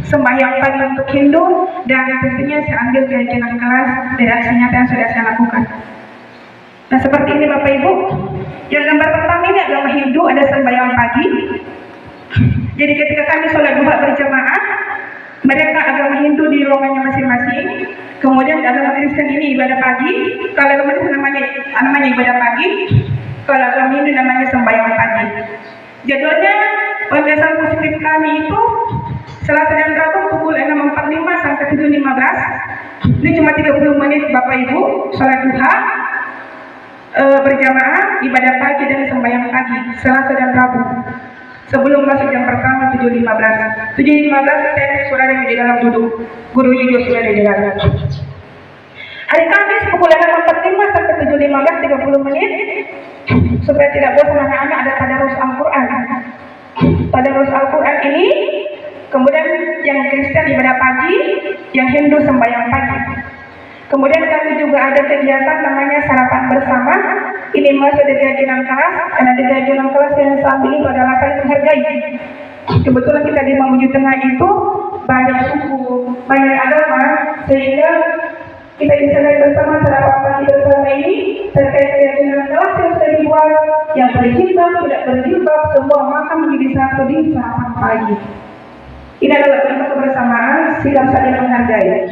sembahyang pagi untuk Hindu, dan tentunya saya ambil keyakinan kelas dari aksi nyata yang sudah saya lakukan. Nah seperti ini Bapak Ibu, yang gambar pertama ini agama Hindu, ada sembahyang pagi. Jadi ketika kami sholat duha berjamaah, mereka agama Hindu di ruangannya masing-masing, kemudian agama Kristen ini ibadah pagi. Kalau agama Kristen namanya ibadah pagi, kalau agama Hindu namanya sembahyang pagi. Jadwalnya pembiasaan positif kami itu Selasa dan Rabu pukul 6.45 sampai 7.15. Ini cuma 30 menit Bapak Ibu sholat duha berjamaah, ibadah pagi dan sembahyang pagi Selasa dan Rabu. Sebelum masuk jam pertama 7.15 sudah ada di dalam duduk, gurunya juga sudah ada di dalam. Hari Kamis pukul 6.45 sampai 7.15 30 menit supaya tidak bosan anak-anak ada tadarus Al-Quran. Tadarus Al-Quran ini, kemudian yang Kristen ibadah pagi, yang Hindu sembahyang pagi. Kemudian kami juga ada kegiatan namanya sarapan bersama. Ini masuk dari keyakinan kelas, karena di keyakinan kelas yang sambil itu adalah saling menghargai. Kebetulan kita di Mamuju Tengah itu banyak suku, banyak agama, sehingga kita bisa bersama sarapan pagi bersama ini terkait keyakinan kelas yang sudah dibuat, yang berjilbab, tidak berjilbab, semua makan menjadi satu di sarapan pagi. Ini adalah bentuk kebersamaan, sikap saling menghargai.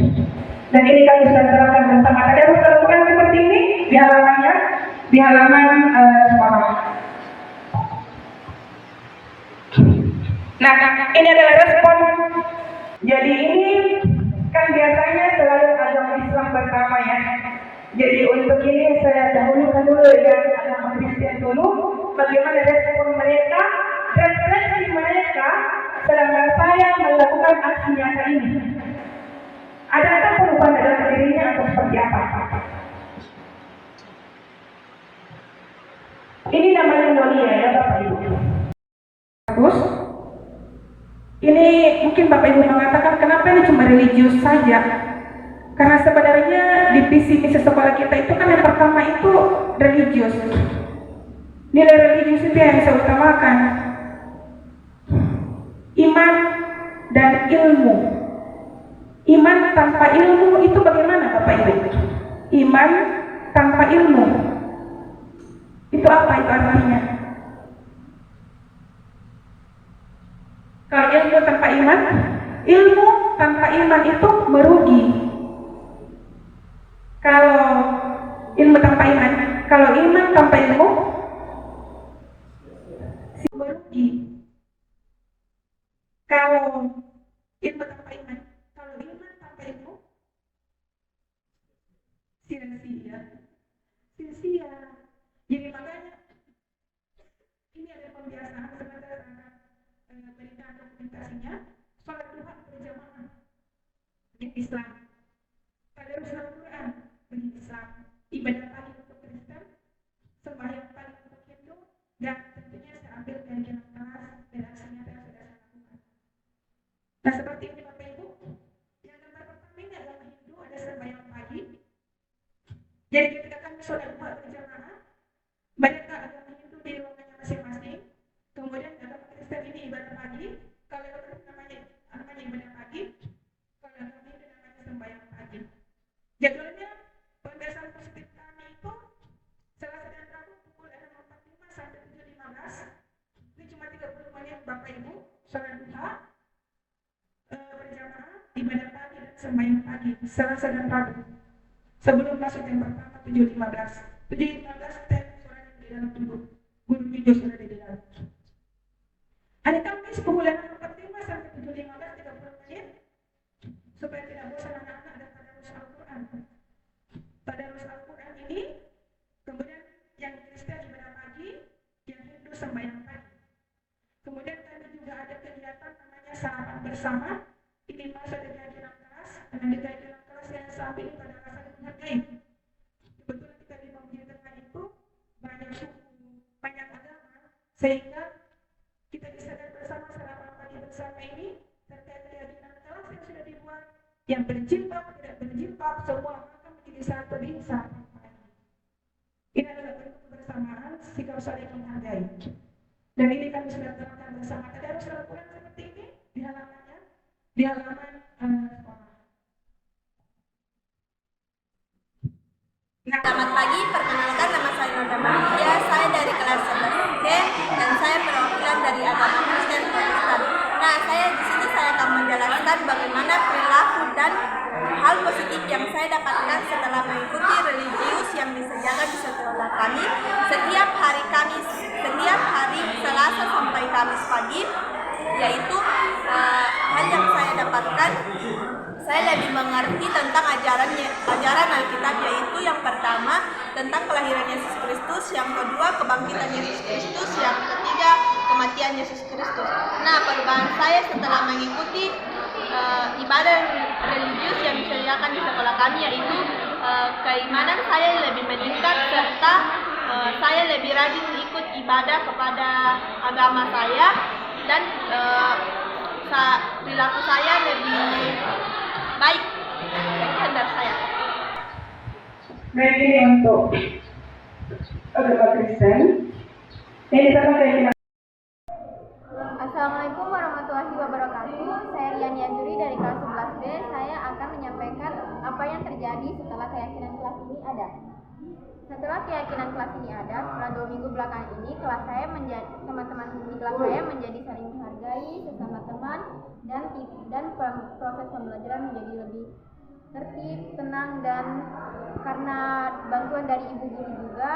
Dan ini kami sudah terapkan bersama. Tadi harus lakukan seperti ini di halamannya, di halaman sekolah. Nah, ini adalah respon. Jadi ini kan biasanya selalu agama Islam pertama ya. Jadi untuk ini saya dahulukan dulu dengan agama Kristen dulu. Bagaimana respon mereka dan reaksi mereka selama saya melakukan aksi nyata ini. Adakah perubahan dalam dirinya atau seperti apa? Ini namanya mulia ya Bapak Ibu. Terus, ini mungkin Bapak Ibu mengatakan kenapa ini cuma religius saja? Karena sebenarnya di visi misi sekolah kita itu kan yang pertama itu religius. Nilai religius itu yang saya utamakan. Iman dan ilmu. Iman tanpa ilmu itu bagaimana Bapak Ibu? Iman tanpa ilmu itu apa itu artinya? Kalau ilmu tanpa iman, ilmu tanpa iman itu merugi. Kalau ilmu tanpa iman, kalau iman tanpa ilmu merugi. Kalau ilmu tanpa iman, kalau iman tanpa ilmu sia-sia. Jadi makanya ini ada pembiasaan sebentar berikan dokumentasinya. Sholat duha berjamaah bagi Islam, tadarus Al-Quran bagi Islam, ibadah pagi untuk Kristen, sembahyang pagi untuk Hindu, dan tentunya saya ambil keyakinan kelas dan aksi nyata yang sudah saya sholat duha berjamaah. Mereka agama Hindu di ruangannya masing-masing. Kemudian agama Kristen ini ibadah pagi. Kalau namanya ibadah pagi. Kalau agama Hindu namanya sembahyang pagi. Jadwalnya pembiasaan positif kami itu Selasa dan Rabu pukul 6.45 sampai 7.15. Ini cuma 30 menit Bapak Ibu sholat duha berjamaah, ibadah pagi dan sembahyang pagi Selasa dan Rabu. Sebelum masuk jam pertama 7.15. 7.15 teh suara di dalam tubuh. Guru video sudah di dalam. Hari Kamis pukul 6.45 sampai 7.15 30 menit supaya tidak bosan anak-anak dan tadarus Al-Quran. Tadarus Al-Quran ini kemudian yang Kristen ibadah pagi, yang Hindu sembahyang pagi. Kemudian kami juga ada kegiatan namanya sarapan bersama. Ini masa dari dalam kelas, karena di dalam kelas yang saat ini pada masa menghargai. Kebetulan kita di Masjid Tengah itu banyak suku, banyak agama, sehingga kita disadar bersama sarapan pagi bersama ini terkait keyakinan kelas yang sudah dibuat, yang berjilbab, tidak berjilbab, semua akan menjadi satu di sarapan pagi. Ini adalah bentuk kebersamaan, sikap saling menghargai. Dan ini kami sudah terangkan bersama. Ada harus Al-Quran seperti ini di halamannya, di halaman sekolah. Selamat pagi, perkenalkan nama saya Nanda Maria, saya dari kelas 11C dan saya perwakilan dari agama Kristen Protestan. Nah, saya akan menjelaskan bagaimana perilaku dan hal positif yang saya dapatkan setelah mengikuti religius yang disediakan di sekolah kami setiap hari Kamis, setiap hari Selasa sampai Kamis pagi, yaitu hal yang saya dapatkan. Saya lebih mengerti tentang ajaran Alkitab, yaitu yang pertama tentang kelahiran Yesus Kristus, yang kedua kebangkitan Yesus Kristus, yang ketiga kematian Yesus Kristus. Nah, perubahan saya setelah mengikuti ibadah religius yang disediakan di sekolah kami, yaitu keimanan saya lebih meningkat serta saya lebih rajin ikut ibadah kepada agama saya dan perilaku saya lebih baik. Sekian dari saya. Baik, ini untuk agama Kristen. Ini sama keyakinan. Assalamualaikum warahmatullahi wabarakatuh. Saya Rian Yazuri dari kelas 11B. Saya akan menyampaikan apa yang terjadi setelah keyakinan kelas ini ada. Setelah keyakinan kelas ini ada, setelah 2 minggu belakangan ini, teman-teman di kelas saya menjadi saling menghargai sesama teman dan proses pembelajaran menjadi lebih tertib, tenang, dan karena bantuan dari ibu guru juga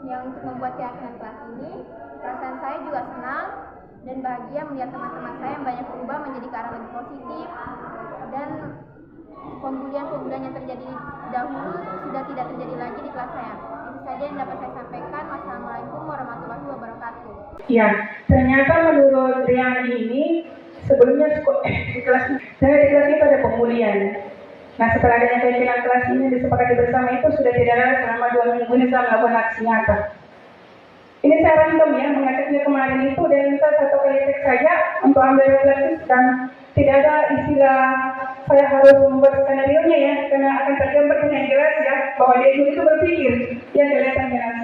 yang untuk membuat keyakinan kelas ini, perasaan saya juga senang dan bahagia melihat teman-teman saya yang banyak berubah menjadi ke arah lebih positif, dan pembulian yang terjadi dahulu sudah tidak terjadi lagi di kelas saya. Itu saja yang dapat saya sampaikan. Wassalamualaikum warahmatullahi wabarakatuh. Ya, ternyata menurut Rian ini sebelumnya di kelas itu ada pemulihan. Nah, setelah adanya keyakinan kelas ini disepakati bersama itu sudah tidak ada selama 2 minggu ini saya melakukan aksi nyata. Ini saya random ya, mengajaknya kemarin itu dan saya satu kali teks saja untuk ambil refleksi dan tidak ada istilah saya harus membuat skenario-nya ya, karena akan tergambar dengan jelas ya bahwa dia itu berpikir yang kelihatan jelas.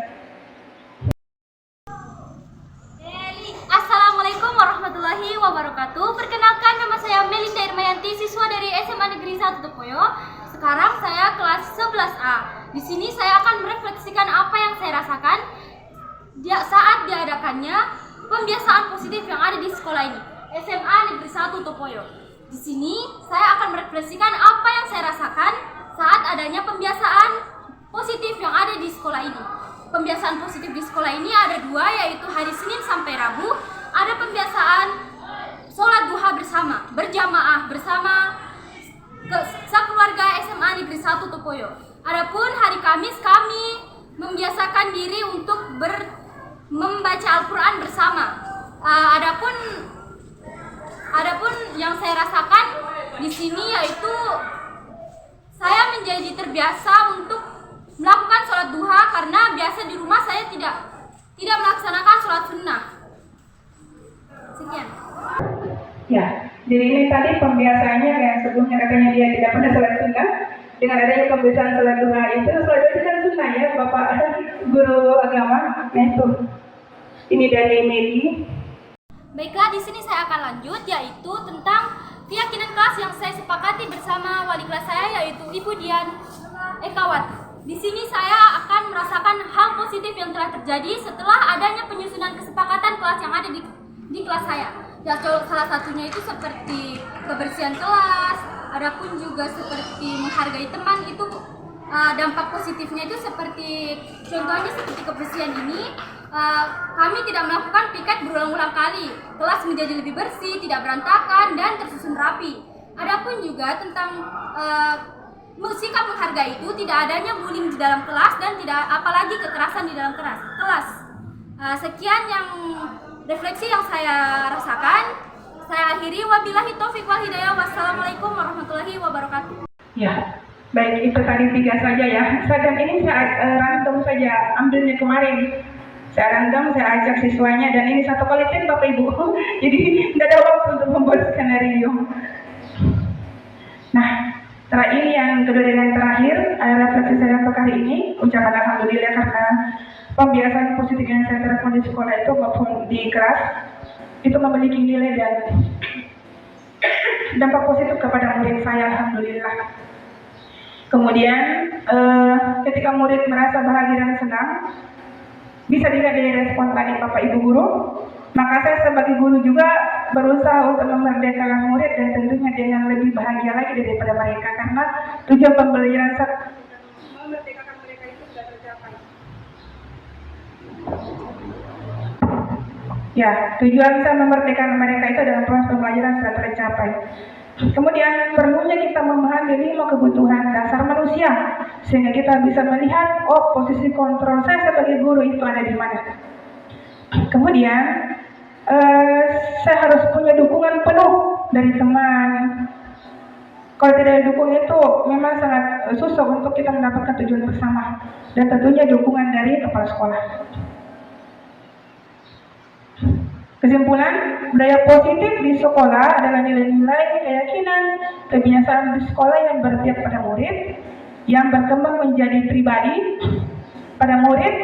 Assalamualaikum warahmatullahi wabarakatuh. Perkenalkan, nama saya Melinda Irmayanti, siswa dari SMA Negeri 1 Topoyo. Sekarang saya kelas 11A. Di sini saya akan merefleksikan apa yang saya rasakan saat diadakannya pembiasaan positif yang ada di sekolah ini, SMA Negeri 1 Topoyo. Di sini saya akan merefleksikan apa yang saya rasakan saat adanya pembiasaan positif yang ada di sekolah ini. Pembiasaan positif di sekolah ini ada 2, yaitu hari Senin sampai Rabu ada pembiasaan sholat duha bersama, berjamaah bersama sekeluarga SMA Negeri 1 Topoyo. Adapun hari Kamis kami membiasakan diri untuk membaca Al-Quran bersama. Adapun yang saya rasakan di sini yaitu saya menjadi terbiasa untuk melakukan sholat duha karena biasa di rumah saya tidak melaksanakan sholat sunnah. Sekian. Ya, jadi ini tadi pembiasaannya yang sebelumnya katanya dia tidak pernah sholat sunnah. Dengan adanya pembiasaan sholat duha itu, sholat duha itu kan sunnah ya, Bapak guru agama. Nah itu, ini dari Meli. Baiklah, di sini saya akan lanjut, yaitu tentang keyakinan kelas yang saya sepakati bersama wali kelas saya, yaitu Ibu Dian Ekawat. Di sini saya akan merasakan hal positif yang telah terjadi setelah adanya penyusunan kesepakatan kelas yang ada di kelas saya. Ya, salah satunya itu seperti kebersihan kelas, adapun juga seperti menghargai teman. Itu dampak positifnya itu seperti contohnya seperti kebersihan ini, kami tidak melakukan piket berulang-ulang kali, kelas menjadi lebih bersih, tidak berantakan dan tersusun rapi. Adapun juga tentang sikap menghargai itu, tidak adanya bullying di dalam kelas dan tidak apalagi kekerasan di dalam kelas. Sekian yang refleksi yang saya rasakan. Saya akhiri, wabillahi taufiq wal hidayah. Wassalamualaikum warahmatullahi wabarakatuh. Ya, baik, itu tadi 3 saja ya. Dan ini saya random saja, ambilnya kemarin. Saya random, saya ajak siswanya, dan ini satu kali tim Bapak Ibu. Jadi tidak ada waktu untuk membuat skenario. Nah, ini yang kedua dan yang terakhir adalah refleksi saya untuk kali ini. Ucapan alhamdulillah karena pembiasaan positif yang saya terapkan di sekolah itu maupun di kelas itu memiliki nilai dan dampak positif kepada murid saya, alhamdulillah. Kemudian ketika murid merasa bahagia dan senang, bisa dilihat dari respon tadi Bapak Ibu guru, maka saya sebagai guru juga berusaha untuk memerdekakan murid dan tentunya dengan lebih bahagia lagi daripada mereka, karena tujuan pembelajaran memerdekakan mereka itu sudah tercapai. Ya, tujuan saya memerdekakan mereka itu adalah proses pembelajaran sudah tercapai. Kemudian perlunya kita memahami 5 kebutuhan dasar manusia sehingga kita bisa melihat posisi kontrol saya sebagai guru itu ada di mana. Kemudian saya harus punya dukungan penuh dari teman. Kalau tidak didukung itu memang sangat susah untuk kita mendapatkan tujuan bersama, dan tentunya dukungan dari kepala sekolah. Kesimpulan, budaya positif di sekolah adalah nilai-nilai, keyakinan, kebiasaan di sekolah yang berpihak pada murid, yang berkembang menjadi pribadi pada murid,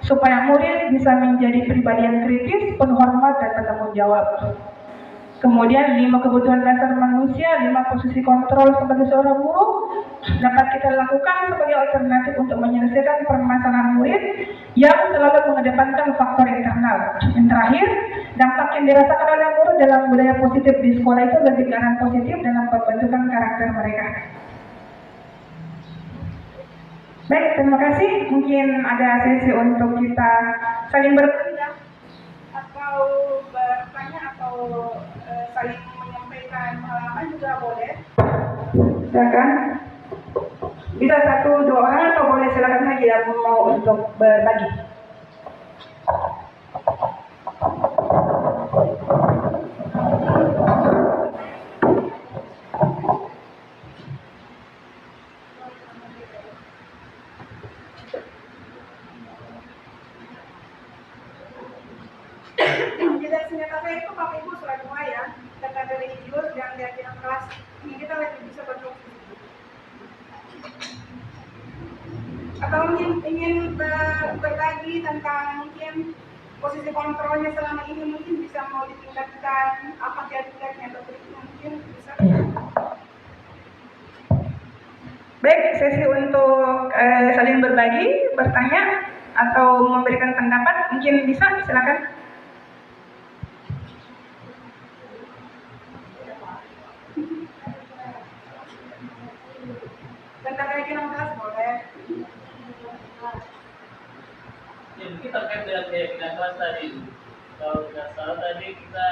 supaya murid bisa menjadi pribadi yang kritis, penuh hormat dan bertanggung jawab. Kemudian 5 kebutuhan dasar manusia, 5 posisi kontrol sebagai seorang guru dapat kita lakukan sebagai alternatif untuk menyelesaikan permasalahan murid yang selalu mengedepankan faktor internal. Yang terakhir, dampak yang dirasakan oleh guru dalam budaya positif di sekolah itu lebih ke arah positif dalam pembentukan karakter mereka. Baik, terima kasih. Mungkin ada sesi untuk kita saling bertanya atau bertanya atau saling menyampaikan pengalaman juga boleh. Silakan. Bisa 1-2 orang atau boleh silakan saja yang mau untuk berbagi. Senjata saya itu Bapak Ibu sudah dua ya, tentang religius dan keyakinan kelas. Ini kita lebih bisa berfungsi. Atau ingin berbagi tentang mungkin posisi kontrolnya selama ini, mungkin bisa mau ditingkatkan apa kiat-kiatnya atau berikutnya mungkin bisa. Baik, sesi untuk saling berbagi, bertanya atau memberikan pendapat mungkin bisa, silakan. Tentang keyakinan kelas boleh. Ya, mungkin terkait dengan keyakinan kelas tadi. Kalau tidak salah tadi kita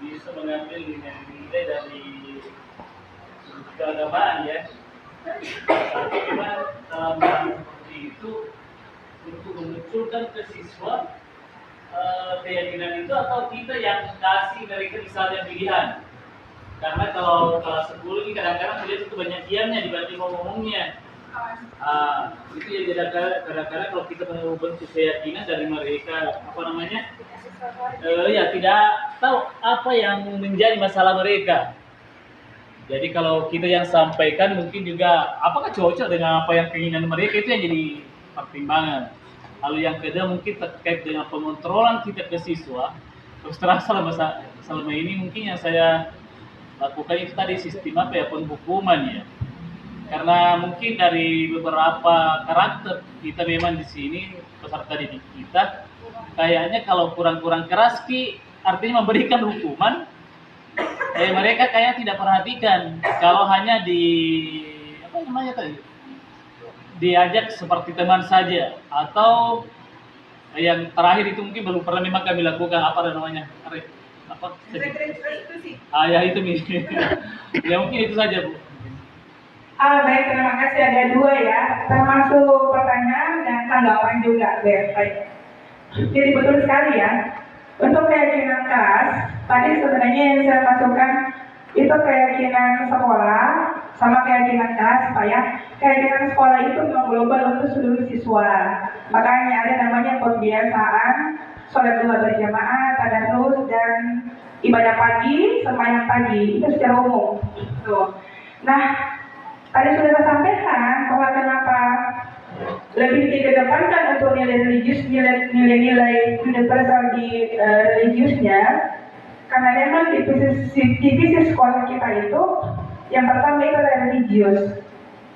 bisa mengambil nilai-nilai dari keagamaan ya. Bagaimana dalam hal seperti itu untuk memunculkan ke siswa keyakinan itu, atau kita yang kasih mereka misalnya pilihan. Karena kalau kelas 10 ini kadang-kadang melihat itu banyak diamnya dibanding ngomongnya. Itu ya kadang-kadang kalau kita mau bentuk keyakinan dari mereka ya tidak tahu apa yang menjadi masalah mereka. Jadi kalau kita yang sampaikan mungkin juga apakah cocok dengan apa yang keinginan mereka, itu yang jadi pertimbangan. Lalu yang kedua mungkin terkait dengan pengontrolan kita ke siswa. Terus terang selama ini mungkin yang saya lakukan itu tadi sistem apa ya, penghukuman ya. Karena mungkin dari beberapa karakter kita memang di sini peserta didik kita kayaknya kalau kurang-kurang keras artinya memberikan hukuman, mereka kayaknya tidak perhatikan. Kalau hanya diajak seperti teman saja, atau yang terakhir itu mungkin belum pernah memang kami lakukan ya itu nih. Ya mungkin itu saja Bu. Baik, terima kasih. Ada dua ya, termasuk pertanyaan dan tanggapan juga. Baik. Jadi betul sekali ya. Untuk keyakinan kelas, tadi sebenarnya yang saya masukkan itu keyakinan sekolah sama keyakinan kelas, Pak ya. Keyakinan sekolah itu global untuk seluruh siswa. Makanya ada namanya pembiasaan, sholat 2 berjamaah, tadarus, dan ibadah pagi, sembahyang pagi. Itu secara umum. Tuh. Nah, tadi sudah saya sampaikan bahwa kenapa lebih dikedepankan untuk nilai-nilai universal di religiusnya, karena memang divisi sekolah kita itu yang pertama itu adalah religius.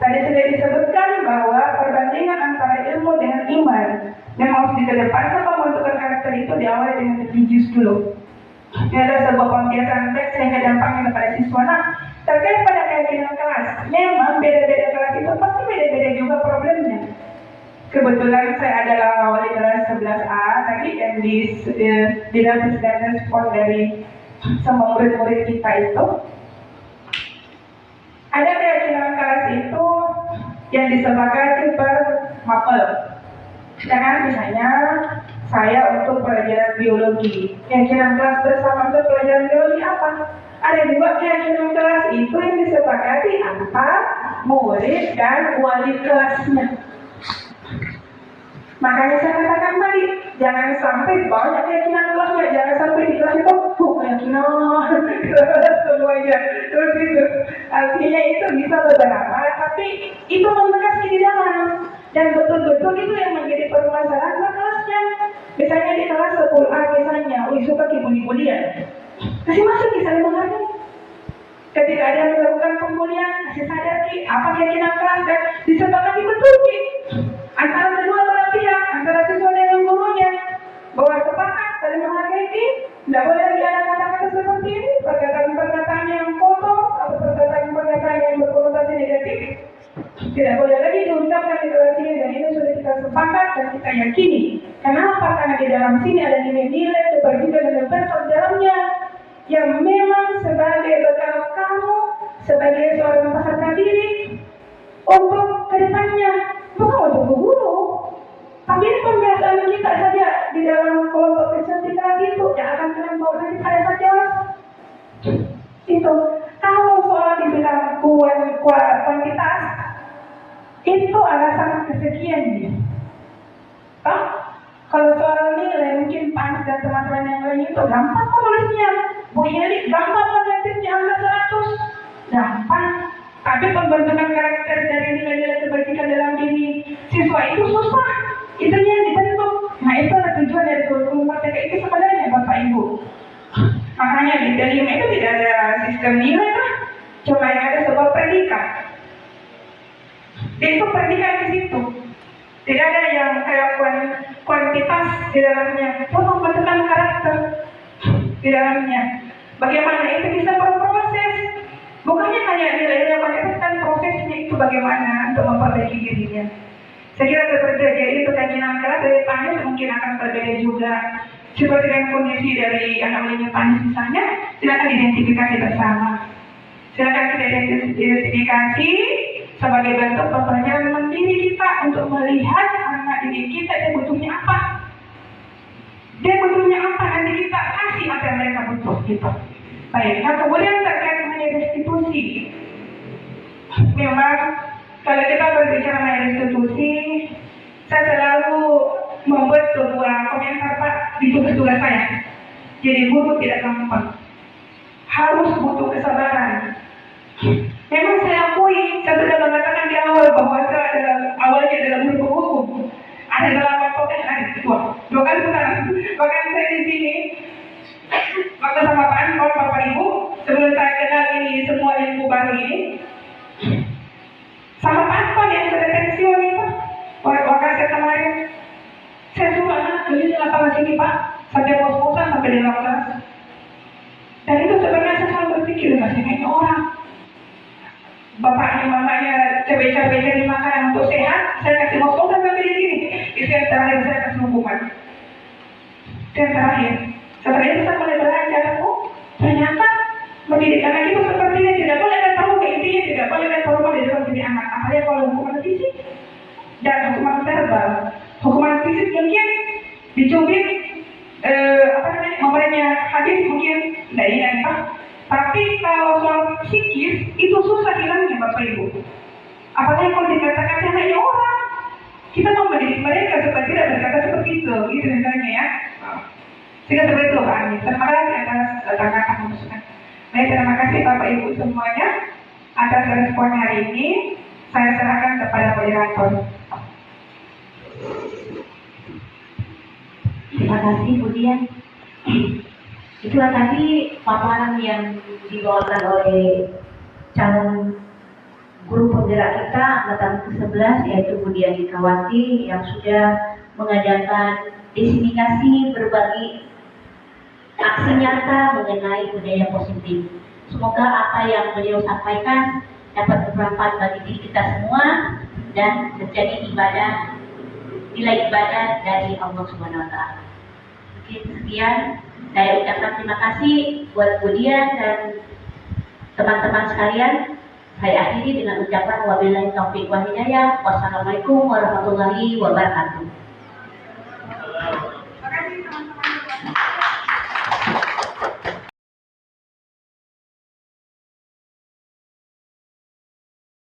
Tadi sudah disebutkan bahwa perbandingan antara ilmu dengan iman memang harus dikedepankan. Pembentukan karakter itu diawali dengan religius dulu. Ini adalah sebuah pembiasaan baik sehingga dampaknya kepada siswa. Nah, terkait pada keyakinan kelas, memang beda-beda kelas itu pasti beda-beda juga problemnya. Kebetulan saya adalah wali kelas 11A tadi, dan di dalam respon dari semua murid-murid kita itu ada keyakinan kelas itu yang disepakati per mapel. Jangan misalnya saya untuk pelajaran biologi, keyakinan kelas bersama untuk pelajaran biologi apa? Ada juga keyakinan kelas itu yang disepakati antar murid dan wali kelasnya. Makanya saya katakan tadi, jangan sampai banyak keyakinan kelasnya, jangan sampai di kelas itu keyakinan semuanya. Terus itu artinya itu bisa beberapa, tapi itu membekas di dalam, dan betul-betul itu yang menjadi permasalahan kelasnya. Misalnya di kelas 10A misalnya, suka kibuli-bulian, kasih masuk di saling menghargai. Ketika ada yang melakukan pembulian, kasih sadar apa keyakinan kelas dan disepakati betul antara kedua belah pihak, antara siswa dan gurunya, bahwa sepakat saling menghargai. Tidak boleh lagi ada kata-kata seperti ini, perkataan-perkataan yang kotor atau perkataan-perkataan yang berkonotasi negatif. Tidak boleh lagi diucapkan di kelas ini, dan ini sudah kita sepakat dan kita yakini. Kenapa? Karena di dalam sini ada nilai-nilai kebajikan dan universal di dalamnya, yang memang sebagai bekal kamu sebagai seorang peserta didik untuk kedepannya, bukan untuk guru. Tapi ini pembiasaan kita saja di dalam kelompok kecil di kelas itu, yang akan kalian bawa nanti pada saat dewasa. Itu kalau soal dibilang kuantitas, itu alasan kesekiannya. Kalau soal nilai mungkin Pak dan teman-teman yang lain itu gampang menulisnya. Bu Yeli gampang menulisnya angka 100, gampang. Tapi pembentukan karakter dari nilai-nilai kebajikan dalam diri siswa itu susah. Itu yang dibentuk. Nah, itu adalah tujuan dari kurikulum merdeka itu sebenarnya, Bapak Ibu. Makanya di dalam itu tidak ada sistem nilai lah, cuma yang ada sebuah predikat. Itu predikat di situ. Tidak ada yang kayak kuantitas di dalamnya. Itu pembentukan karakter di dalamnya. Bagaimana itu bisa berproses? Bukannya hanya nilai-nilai kuantitas, dan prosesnya itu bagaimana untuk memperbaiki dirinya. Saya kira seperti itu keyakinan kelas dari Panis mungkin akan berbeda juga. Seperti dengan kondisi dari anak muridnya Panis misalnya, silakan identifikasi bersama. Silakan kita identifikasi sebagai bentuk pembelajaran mandiri kita untuk melihat anak didik kita dia butuhnya apa. Dia butuhnya apa, nanti kita kasih apa yang mereka butuh gitu. Baik, nah kemudian terkait mengenai restitusi. Memang kalau kita berbicara mengenai restitusi, saya selalu membuat sebuah komentar Pak di tugas-tugas saya. Jadi guru tidak gampang, harus butuh kesabaran. Memang saya akui, saya sudah mengatakan di awal bahwa saya awalnya adalah guru hukum. Ada 8 tokoh ke dalam kelas. Dan itu sebenarnya saya selalu berpikir, masih ini orang. Bapaknya, mamanya, cabai-cabai jadi makanan untuk sehat, saya kasih motokan sampai di sini. Itu yang terakhir saya kasih hukuman. Itu yang terakhir. Setelah itu saya mulai belajar, oh ternyata pendidikan lagi itu sepertinya tidak boleh ada tahu intinya tidak boleh ada tahu di dalam diri anak. Apalagi kalau hukuman fisik dan hukuman verbal. Hukuman fisik mungkin dicubit, memberinya hadis mungkin tidak ingat. Tapi kalau soal psikis itu susah hilangnya Bapak Ibu. Apalagi kalau dikatakan anaknya orang, kita mau mendidik mereka supaya tidak berkata seperti itu, gitu misalnya ya. Sehingga seperti itu Pak Anies. Terima kasih atas tanggapan masukan. Baik, terima kasih Bapak Ibu semuanya atas respon hari ini. Saya serahkan kepada moderator. Terima kasih Bu Dian. Itulah tadi paparan yang dibawakan oleh calon guru penggerak kita angkatan ke-11 yaitu Bu Dian Nikawati yang sudah mengadakan diseminasi berbagi aksi nyata mengenai budaya positif. Semoga apa yang beliau sampaikan dapat bermanfaat bagi diri kita semua dan menjadi nilai ibadah dari Allah Subhanahu wa taala. Mungkin sekian saya ucapkan terima kasih buat Bu Dian dan teman-teman sekalian. Saya akhiri dengan ucapan wabillahi taufiq wal hidayah. Wassalamualaikum warahmatullahi wabarakatuh.